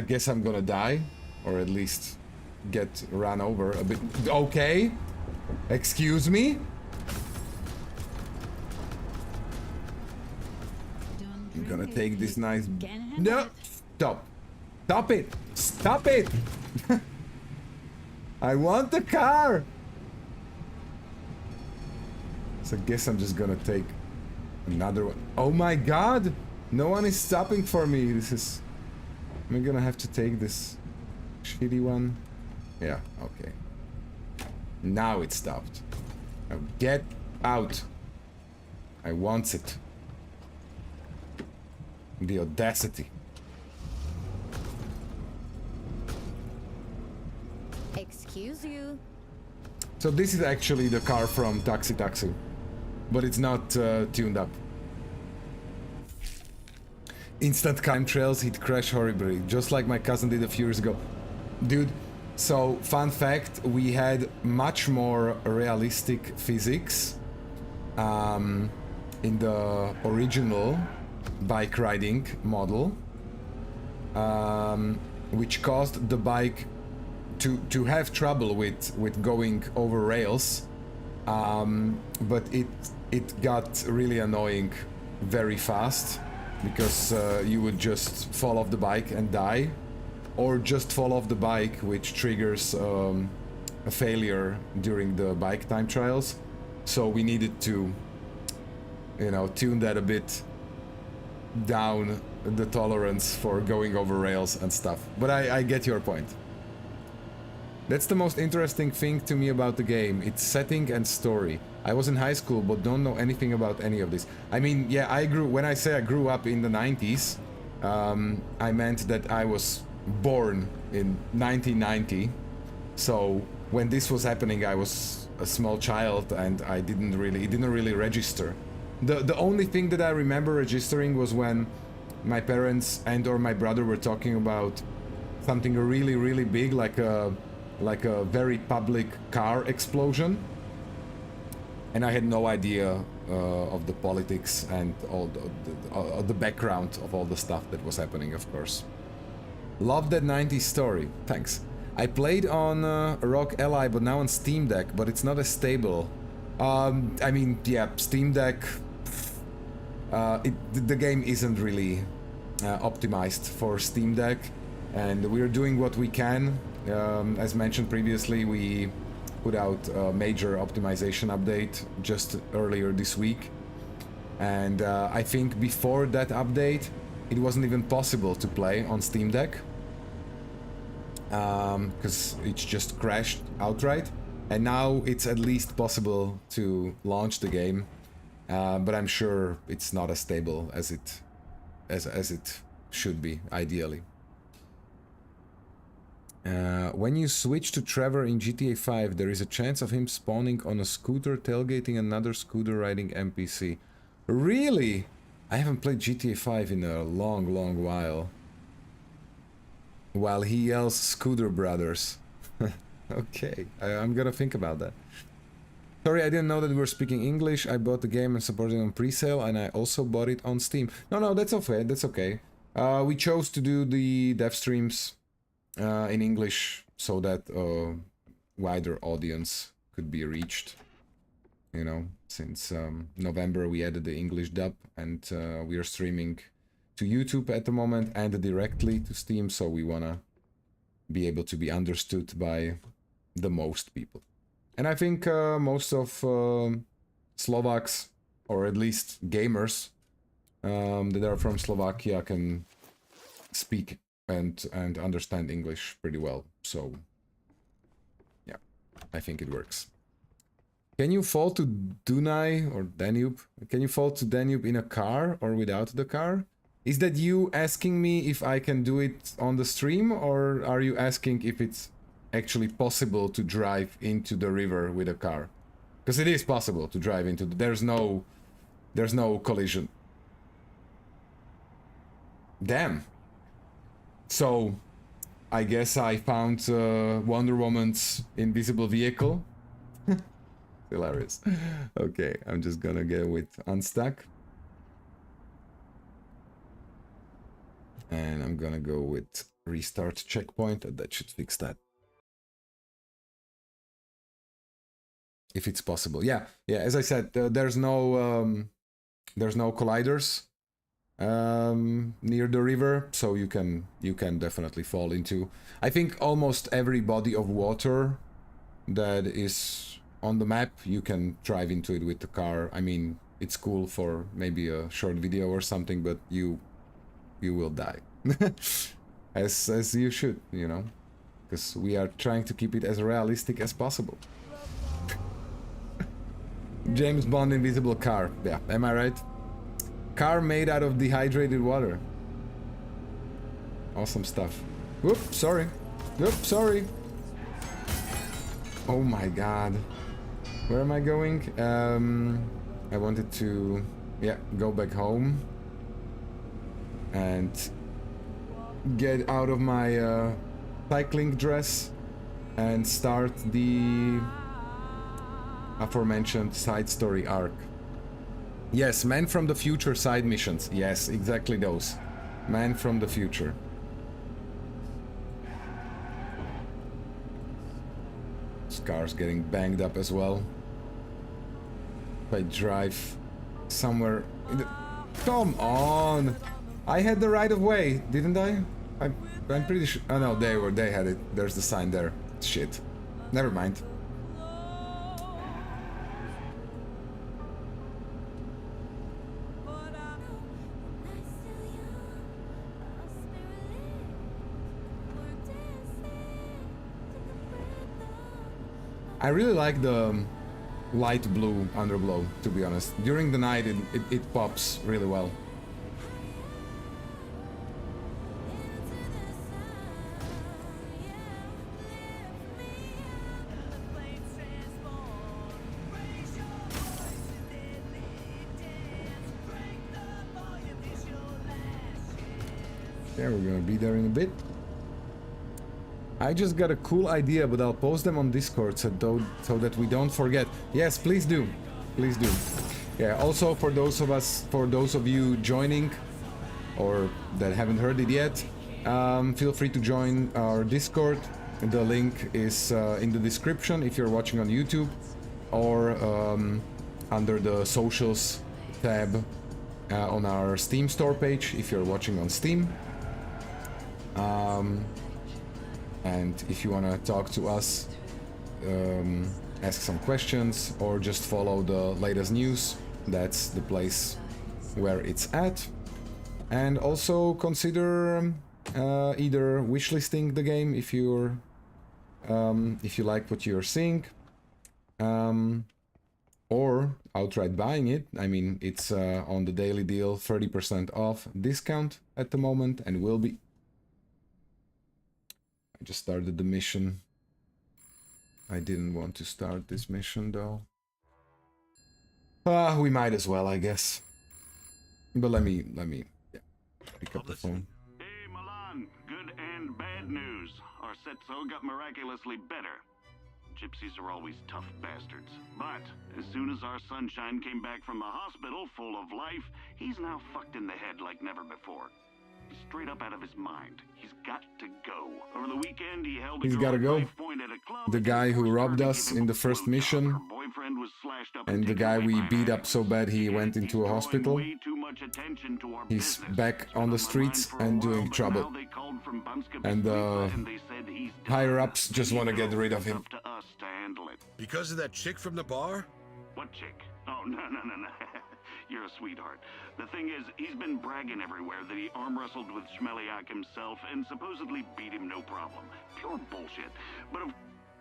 guess I'm gonna die, or at least get run over a bit. Okay. Excuse me? I'm gonna take this nice... No! Stop! Stop it! Stop it! I want the car! So I guess I'm just gonna take another one. Oh my god! No one is stopping for me. This is... Am I gonna have to take this shitty one? Yeah, okay. Now it stopped. Now get out. I want it. The audacity. Excuse you. So this is actually the car from Taxi Taxi, but it's not tuned up. Instant time trails, he'd crash horribly, just like my cousin did a few years ago. Dude, so fun fact, we had much more realistic physics in the original bike riding model, which caused the bike to have trouble with going over rails, but it got really annoying very fast, because you would just fall off the bike and die, or just fall off the bike, which triggers a failure during the bike time trials. So we needed to, you know, tune that a bit down, the tolerance for going over rails and stuff. But I get your point. That's the most interesting thing to me about the game. Its setting and story. I was in high school, but don't know anything about any of this. I mean, yeah, when I say I grew up in the 90s, I meant that I was born in 1990. So when this was happening, I was a small child, and it didn't really register. The only thing that I remember registering was when my parents and or my brother were talking about something really, really big, like a very public car explosion, and I had no idea of the politics and all the background of all the stuff that was happening, of course. Love that 90s story. Thanks. I played on ROG Ally, but now on Steam Deck, but it's not as stable. I mean, yeah, Steam Deck, the game isn't really optimized for Steam Deck, and we're doing what we can. As mentioned previously, we put out a major optimization update just earlier this week, and I think before that update it wasn't even possible to play on Steam Deck, because it just crashed outright, and now it's at least possible to launch the game, but I'm sure it's not as stable as it should be, ideally. When you switch to Trevor in GTA 5, there is a chance of him spawning on a scooter, tailgating another scooter riding NPC. Really? I haven't played GTA 5 in a long, long while. While he yells Scooter Brothers. Okay, I'm gonna think about that. Sorry, I didn't know that we were speaking English. I bought the game and supported it on pre-sale, and I also bought it on Steam. No, that's okay, that's okay. We chose to do the dev streams in English so that a wider audience could be reached. You know, since November we added the English dub, and we are streaming to YouTube at the moment and directly to Steam, so we wanna be able to be understood by the most people. And I think most of Slovaks, or at least gamers that are from Slovakia, can speak and understand English pretty well. So yeah, I think it works. Can you fall to Dunaj or Danube? Can you fall to Danube in a car or without the car? Is that you asking me if I can do it on the stream, or are you asking if it's actually possible to drive into the river with a car. Because it is possible to drive into there's no collision. Damn. So I guess I found Wonder Woman's invisible vehicle. Hilarious. Okay, I'm just gonna go with unstuck. And I'm gonna go with restart checkpoint, and that should fix that. If it's possible. Yeah, as I said, there's no colliders near the river, so you can definitely fall into, I think, almost every body of water that is on the map. You can drive into it with the car. I mean, it's cool for maybe a short video or something, but you will die. as you should, you know, because we are trying to keep it as realistic as possible. James Bond invisible car. Yeah, am I right? Car made out of dehydrated water. Awesome stuff. Whoop, sorry. Whoop, sorry. Oh my god. Where am I going? I wanted to, yeah, go back home and get out of my cycling dress and start the aforementioned side story arc. Yes, Man from the Future side missions. Yes, exactly those. Man from the Future. This car's getting banged up as well. If I drive somewhere in the... Come on! I had the right of way, didn't I? I'm pretty sure... Oh no, they had it. There's the sign there. Shit. Never mind. I really like the light blue underglow, to be honest. During the night, it pops really well. Yeah, we're gonna be there in a bit. I just got a cool idea, but I'll post them on Discord so that we don't forget. Yes, please do. Please do. Yeah, also for those of you joining or that haven't heard it yet, feel free to join our Discord. The link is in the description if you're watching on YouTube, or under the socials tab on our Steam store page if you're watching on Steam. And if you want to talk to us, ask some questions, or just follow the latest news, that's the place where it's at. And also consider either wishlisting the game if you like what you're seeing, or outright buying it. I mean, it's on the daily deal, 30% off discount at the moment, and will be. I just started the mission. I didn't want to start this mission though. We might as well, I guess. But let me yeah, pick up the phone. Hey Milan, good and bad news. Our Setso got miraculously better. Gypsies are always tough bastards. But as soon as our sunshine came back from the hospital full of life, he's now fucked in the head like never before. Straight up out of his mind. He's got to go. Over the weekend, he held a He's gotta go. The guy who robbed us in the first mission, and the guy we beat up so bad he went into a hospital. He's back on the streets and doing trouble. And the higher-ups just want to get rid of him. Because of that chick from the bar? What chick? Oh, no. You're a sweetheart. The thing is, he's been bragging everywhere that he arm wrestled with Shmeliak himself and supposedly beat him no problem. Pure bullshit. But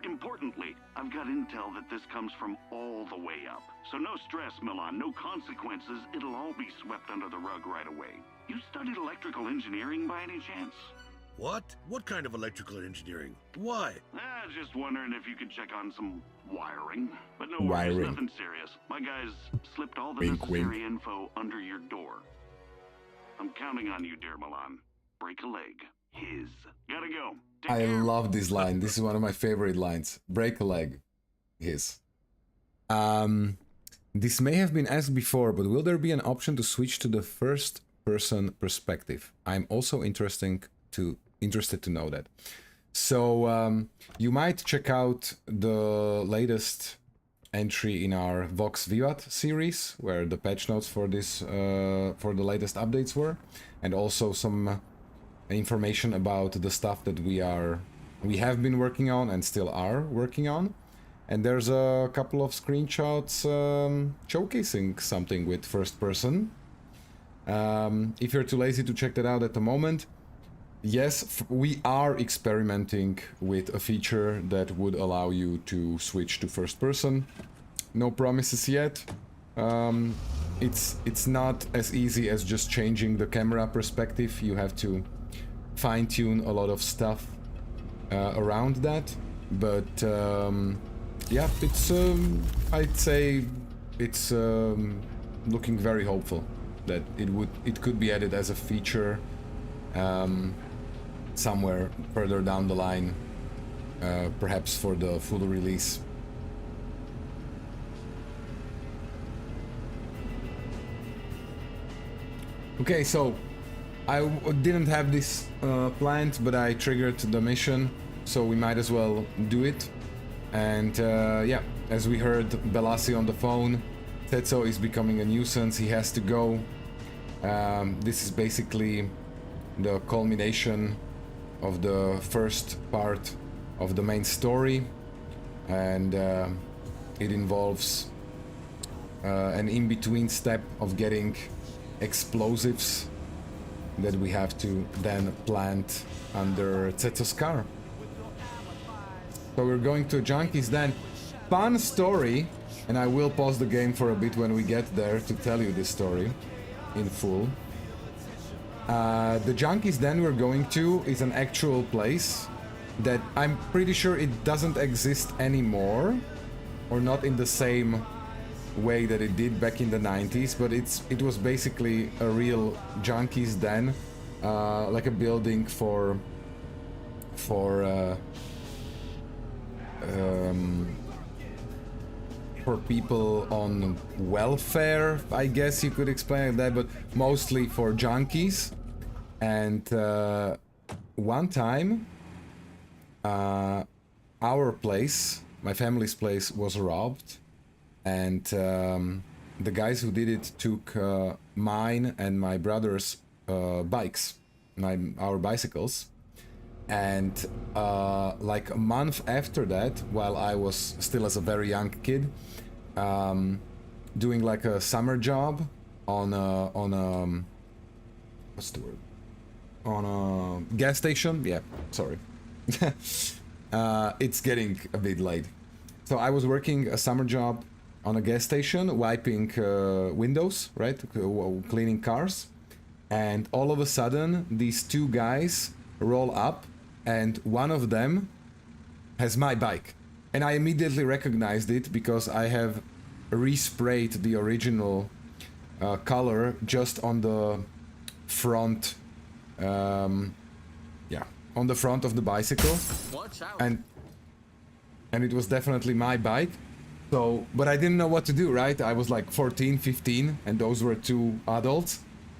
importantly, I've got intel that this comes from all the way up. So no stress, Milan, no consequences. It'll all be swept under the rug right away. You studied electrical engineering by any chance? What? What kind of electrical engineering? Why? Just wondering if you could check on some wiring. But no Wiring. worries, nothing serious. My guys slipped all the Wink, necessary wink. info under your door. I'm counting on you, dear Milan. Break a leg. His. Gotta go. Take I care. love this line. This is one of my favorite lines. Break a leg. His. This may have been asked before, but will there be an option to switch to the first person perspective? I'm also interested to know that. So you might check out the latest entry in our Vox Vivat series, where the patch notes for this for the latest updates were, and also some information about the stuff that we have been working on and still are working on. And there's a couple of screenshots showcasing something with first person. If you're too lazy to check that out at the moment, yes, we are experimenting with a feature that would allow you to switch to first person. No promises yet. It's not as easy as just changing the camera perspective. You have to fine-tune a lot of stuff around that. But yeah, it's I'd say it's looking very hopeful that it could be added as a feature somewhere further down the line, perhaps for the full release. Okay, so I didn't have this planned, but I triggered the mission, so we might as well do it. And yeah, as we heard Belassi on the phone, Tetsuo is becoming a nuisance, he has to go. This is basically the culmination of the first part of the main story, and it involves an in-between step of getting explosives that we have to then plant under Tetsuo's car. So we're going to a Junkie's Den. Fun story, and I will pause the game for a bit when we get there to tell you this story in full. The Junkie's Den we're going to is an actual place that I'm pretty sure it doesn't exist anymore, or not in the same way that it did back in the 90s, but it was basically a real Junkie's Den, like a building for people on welfare, I guess you could explain that, but mostly for junkies. And one time our place, my family's place, was robbed, and the guys who did it took mine and my brother's bikes, our bicycles. And like a month after that, while I was still as a very young kid, doing like a summer job on a what's the word? On a gas station. Yeah, sorry. It's getting a bit late. So I was working a summer job on a gas station, wiping windows, right, cleaning cars, and all of a sudden these two guys roll up, and one of them has my bike, and I immediately recognized it because I have resprayed the original color just on the front, yeah, on the front of the bicycle. Watch out. And it was definitely my bike. So, but I didn't know what to do, right? I was like 14, 15, and those were two adults.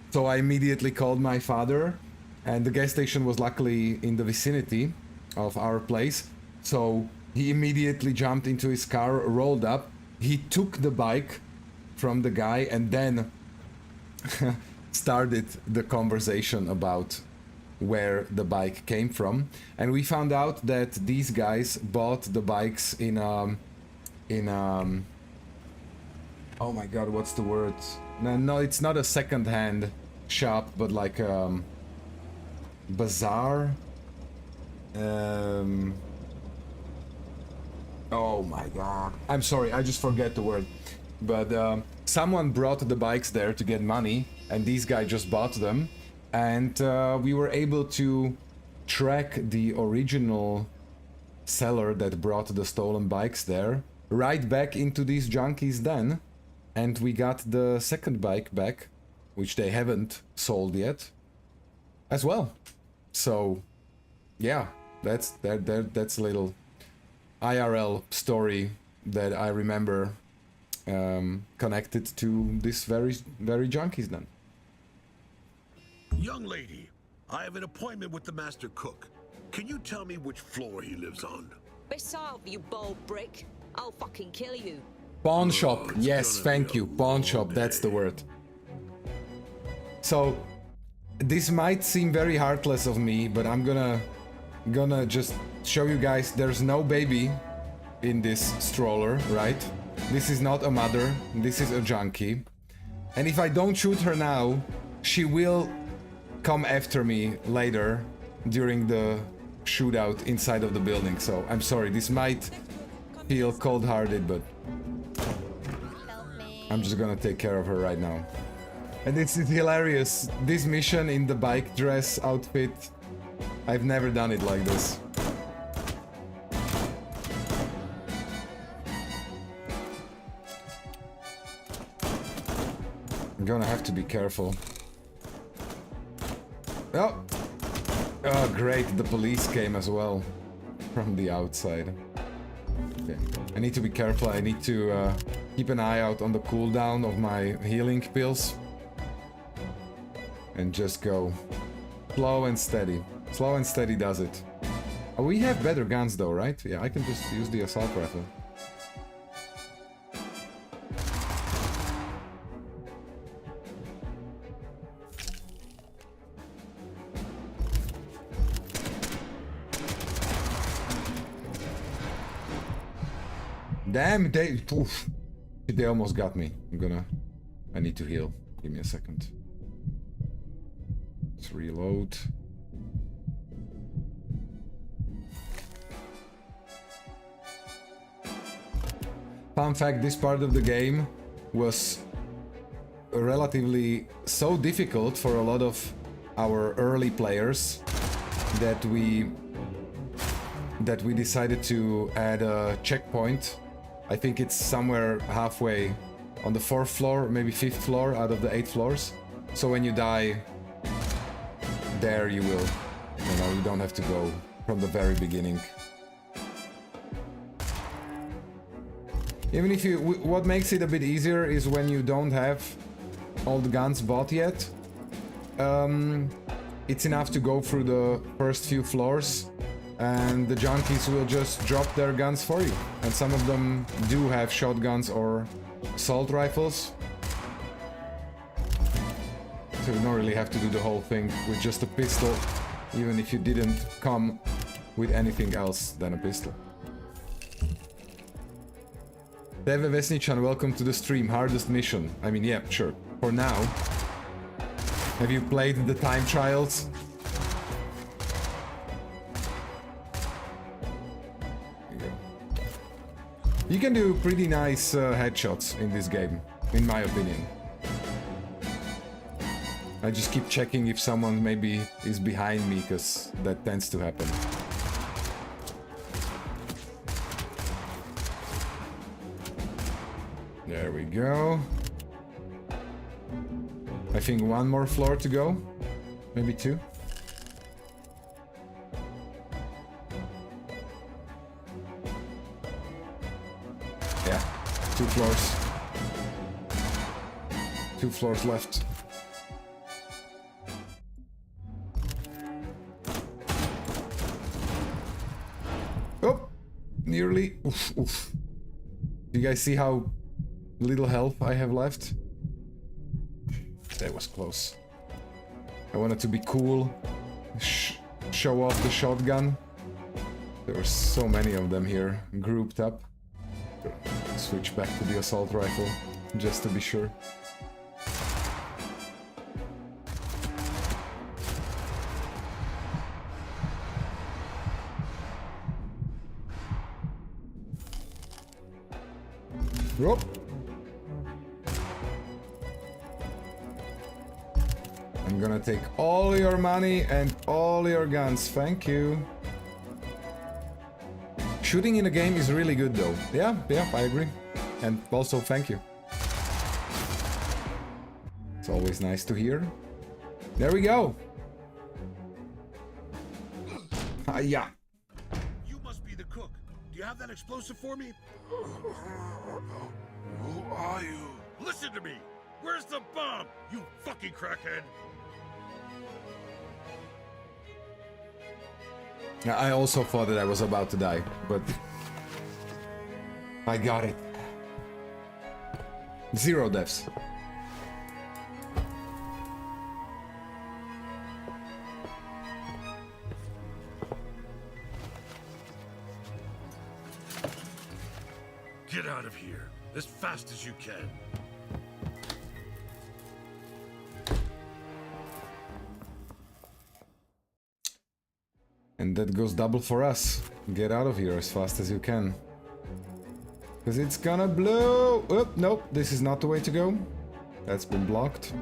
So I immediately called my father, and the gas station was luckily in the vicinity of our place. So he immediately jumped into his car, rolled up. He took the bike from the guy and then started the conversation about where the bike came from. And we found out that these guys bought the bikes in oh my god, what's the word? No, it's not a second-hand shop, but like bazaar. Oh my god, I'm sorry, I just forget the word. But someone brought the bikes there to get money, and these guys just bought them, and we were able to track the original seller that brought the stolen bikes there right back into these junkies then, and we got the second bike back, which they haven't sold yet as well. So yeah, that's a little IRL story that I remember connected to this very junkies then. Young lady, I have an appointment with the master cook. Can you tell me which floor he lives on? Piss off, you bold brick. I'll fucking kill you. Pawn shop, yes, thank you. Pawn shop, that's the word. So, this might seem very heartless of me, but I'm gonna just show you guys there's no baby in this stroller, right? This is not a mother, this is a junkie. And if I don't shoot her now, she will come after me later during the shootout inside of the building. So I'm sorry, this might feel cold-hearted, but I'm just gonna take care of her right now. And it's hilarious, this mission in the bike dress outfit, I've never done it like this. I'm gonna have to be careful. Oh! Oh, great, the police came as well from the outside. Okay, I need to be careful, I need to keep an eye out on the cooldown of my healing pills. And just go slow and steady. Slow and steady does it. Oh, we have better guns though, right? Yeah, I can just use the assault rifle. Damn, they almost got me. I need to heal. Give me a second. Let's reload. Fun fact, this part of the game was relatively so difficult for a lot of our early players that we decided to add a checkpoint. I think it's somewhere halfway on the 4th floor, maybe 5th floor out of the 8 floors. So when you die, there you will, you don't have to go from the very beginning. Even if what makes it a bit easier is when you don't have all the guns bought yet. It's enough to go through the first few floors and the junkies will just drop their guns for you. And some of them do have shotguns or assault rifles. So you don't really have to do the whole thing with just a pistol, even if you didn't come with anything else than a pistol. Deve Vesnichan, welcome to the stream. Hardest mission. I mean, yeah, sure. For now. Have you played the time trials? You can do pretty nice headshots in this game, in my opinion. I just keep checking if someone maybe is behind me, because that tends to happen. There we go. I think one more floor to go. Maybe 2. Yeah, 2 floors. 2 floors left. Oh! Nearly. Oof, oof. Do you guys see how little health I have left? That was close. I wanted to be cool. Show off the shotgun. There were so many of them here, grouped up. Switch back to the assault rifle, just to be sure. Whoop. I'm gonna take all your money and all your guns. Thank you. Shooting in a game is really good though. Yeah, I agree. And also thank you. It's always nice to hear. There we go. Yeah. You must be the cook. Do you have that explosive for me? Who are you? Listen to me. Where's the bomb? You fucking crackhead. I also thought that I was about to die, but I got it. 0 deaths. Get out of here as fast as you can. And that goes double for us. Get out of here as fast as you can. Because it's gonna blow! Oh, nope, this is not the way to go. That's been blocked.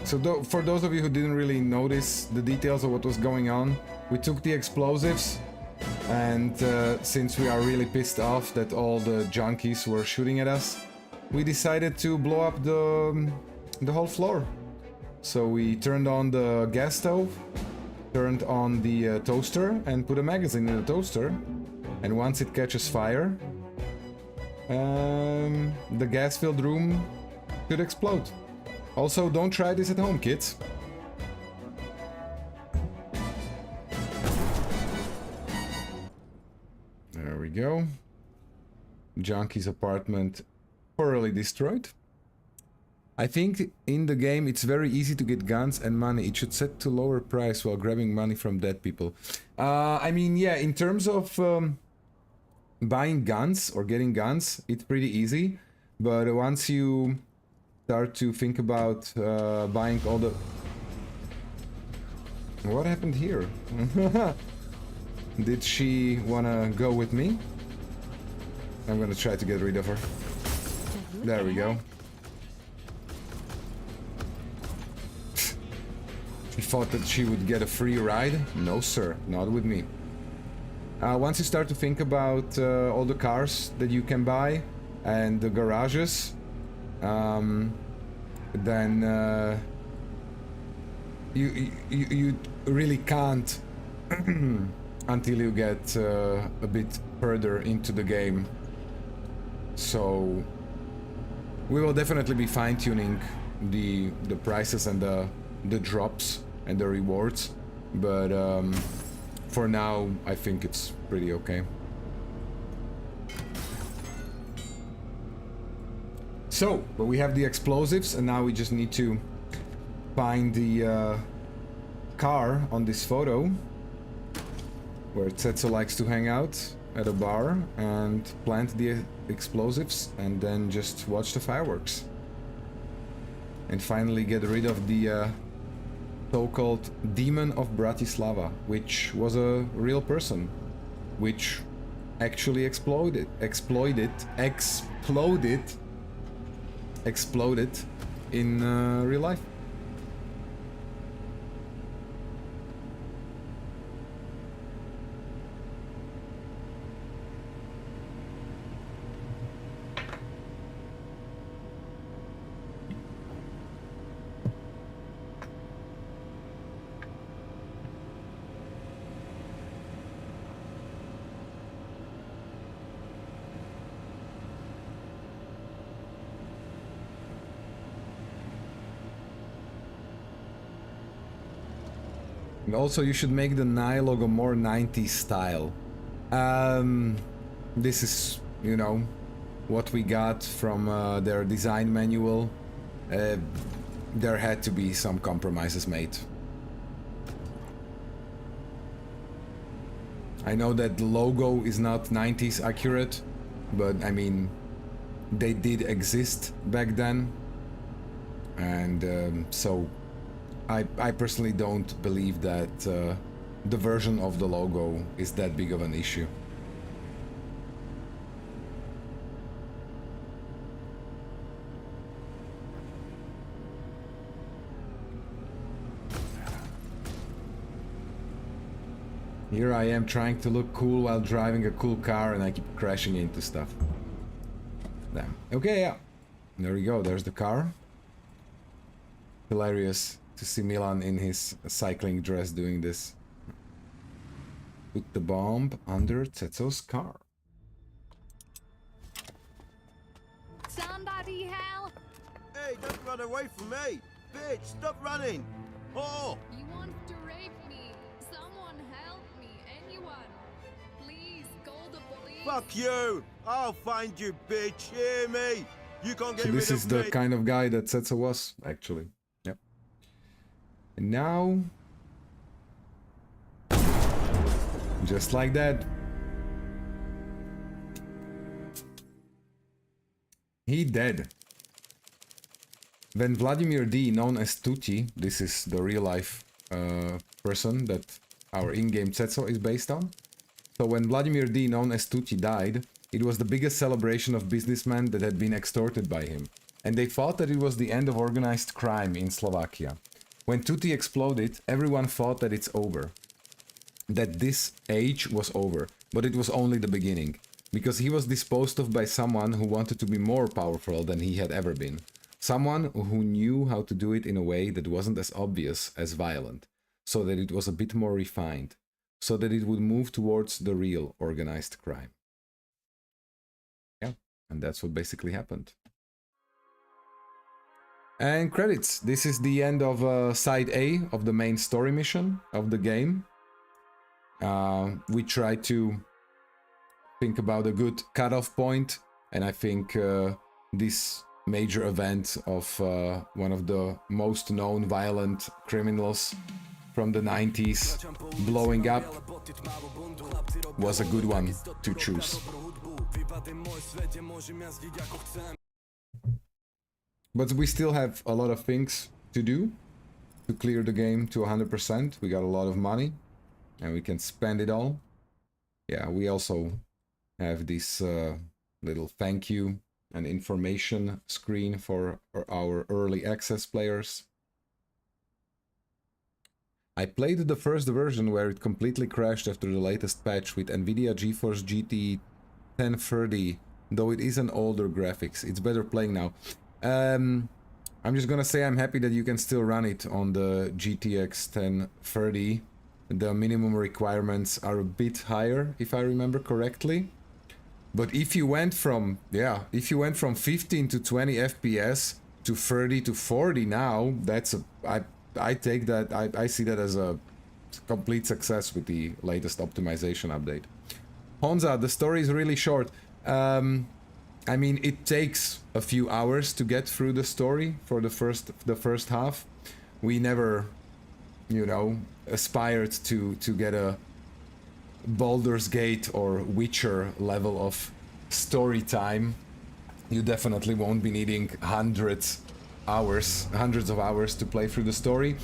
So for those of you who didn't really notice the details of what was going on, we took the explosives, and since we are really pissed off that all the junkies were shooting at us, we decided to blow up the whole floor. So we turned on the gas stove, turned on the toaster, and put a magazine in the toaster. And once it catches fire, the gas-filled room could explode. Also, don't try this at home, kids. There we go. Junkie's apartment thoroughly destroyed. I think in the game it's very easy to get guns and money. It should set to lower price while grabbing money from dead people. I mean, yeah, in terms of buying guns or getting guns, it's pretty easy. But once you start to think about buying all the... What happened here? Did she wanna go with me? I'm gonna try to get rid of her. There we go. She thought that she would get a free ride? No sir, not with me. Once you start to think about all the cars that you can buy and the garages, then you really can't until you get a bit further into the game. So we will definitely be fine-tuning the prices and the drops and the rewards, but for now I think it's pretty okay. So, but we have the explosives, and now we just need to find the car on this photo where Tetsu likes to hang out at a bar, and plant the explosives and then just watch the fireworks. And finally get rid of the so-called Demon of Bratislava, which was a real person, which actually exploded in real life. And also you should make the Nye logo more 90s style. This is, you know, what we got from their design manual. There had to be some compromises made. I know that the logo is not 90s accurate, but I mean, they did exist back then. And so I personally don't believe that the version of the logo is that big of an issue. Here I am trying to look cool while driving a cool car and I keep crashing into stuff. Damn. Okay, yeah. There we go, there's the car. Hilarious to see Milan in his cycling dress doing this. Put the bomb under Tetsu's car. Somebody help! Hey, don't run away from me! Bitch, stop running! Oh! You want to rape me? Someone help me! Anyone! Please, call the police! Fuck you! I'll find you, bitch! Hear me? You can't get So this rid is of the me! kind of guy that Setsu was, actually. Yep. And now... just like that. He dead. When Vladimir D, known as Tuti, this is the real life person that our in-game Tetsu is based on. So when Vladimir D, known as Tuti, died, it was the biggest celebration of businessmen that had been extorted by him. And they thought that it was the end of organized crime in Slovakia. When Tuti exploded, everyone thought that it's over. That this age was over, but it was only the beginning. Because he was disposed of by someone who wanted to be more powerful than he had ever been. Someone who knew how to do it in a way that wasn't as obvious as violent, so that it was a bit more refined, so that it would move towards the real organized crime. Yeah, and that's what basically happened. And credits. This is the end of side A of the main story mission of the game. We tried to think about a good cutoff point, and I think this major event of one of the most known violent criminals from the 90s blowing up was a good one to choose. But we still have a lot of things to do to clear the game to 100%. We got a lot of money and we can spend it all. Yeah, we also have this little thank you and information screen for our early access players. I played the first version where it completely crashed after the latest patch with Nvidia GeForce GT 1030, though it is an older graphics. It's better playing now. I'm just gonna say I'm happy that you can still run it on the GTX 1030. The minimum requirements are a bit higher, if I remember correctly. But if you went from, if you went from 15 to 20 FPS to 30 to 40 now, that's I take that, I see that as a complete success with the latest optimization update. Honza, the story is really short. I mean, it takes a few hours to get through the story for the first half. We never, you know, aspired to get a Baldur's Gate or Witcher level of story time. You definitely won't be needing hundreds of hours to play through the story.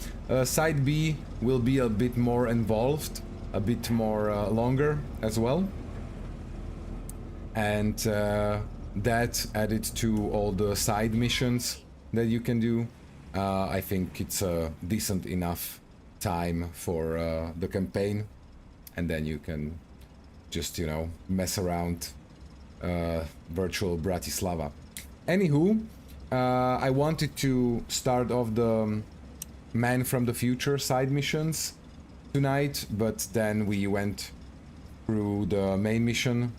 Side B will be a bit more involved, a bit more longer as well. And that added to all the side missions that you can do, I think it's a decent enough time for the campaign. And then you can just, you know, mess around virtual Bratislava. Anywho, I wanted to start off the Man from the Future side missions tonight, but then we went through the main mission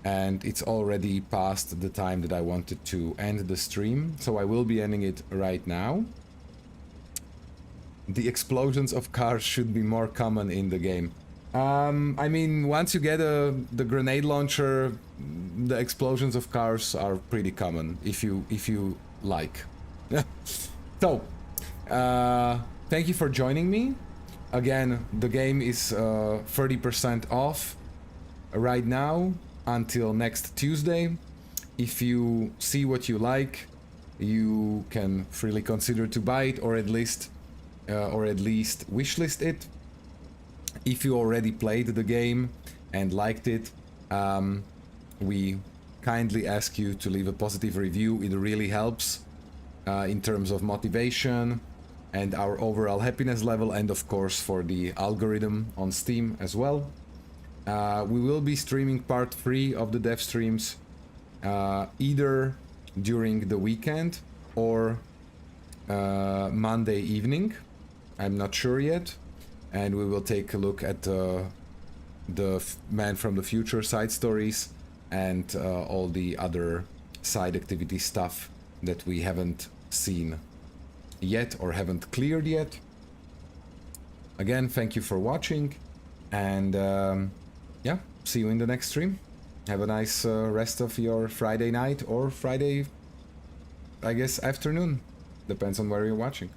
and it's already past the time that I wanted to end the stream, so I will be ending it right now. The explosions of cars should be more common in the game. I mean, once you get the grenade launcher, the explosions of cars are pretty common if you like. So, thank you for joining me. Again, the game is 30% off right now until next Tuesday. If you see what you like, you can freely consider to buy it, or at least wishlist it. If you already played the game and liked it, we kindly ask you to leave a positive review. It really helps in terms of motivation and our overall happiness level, and of course for the algorithm on Steam as well. We will be streaming part 3 of the dev streams either during the weekend or Monday evening. I'm not sure yet, and we will take a look at the Man from the Future side stories and all the other side activity stuff that we haven't seen yet or haven't cleared yet. Again, thank you for watching, and yeah, see you in the next stream. Have a nice rest of your Friday night or Friday, I guess, afternoon. Depends on where you're watching.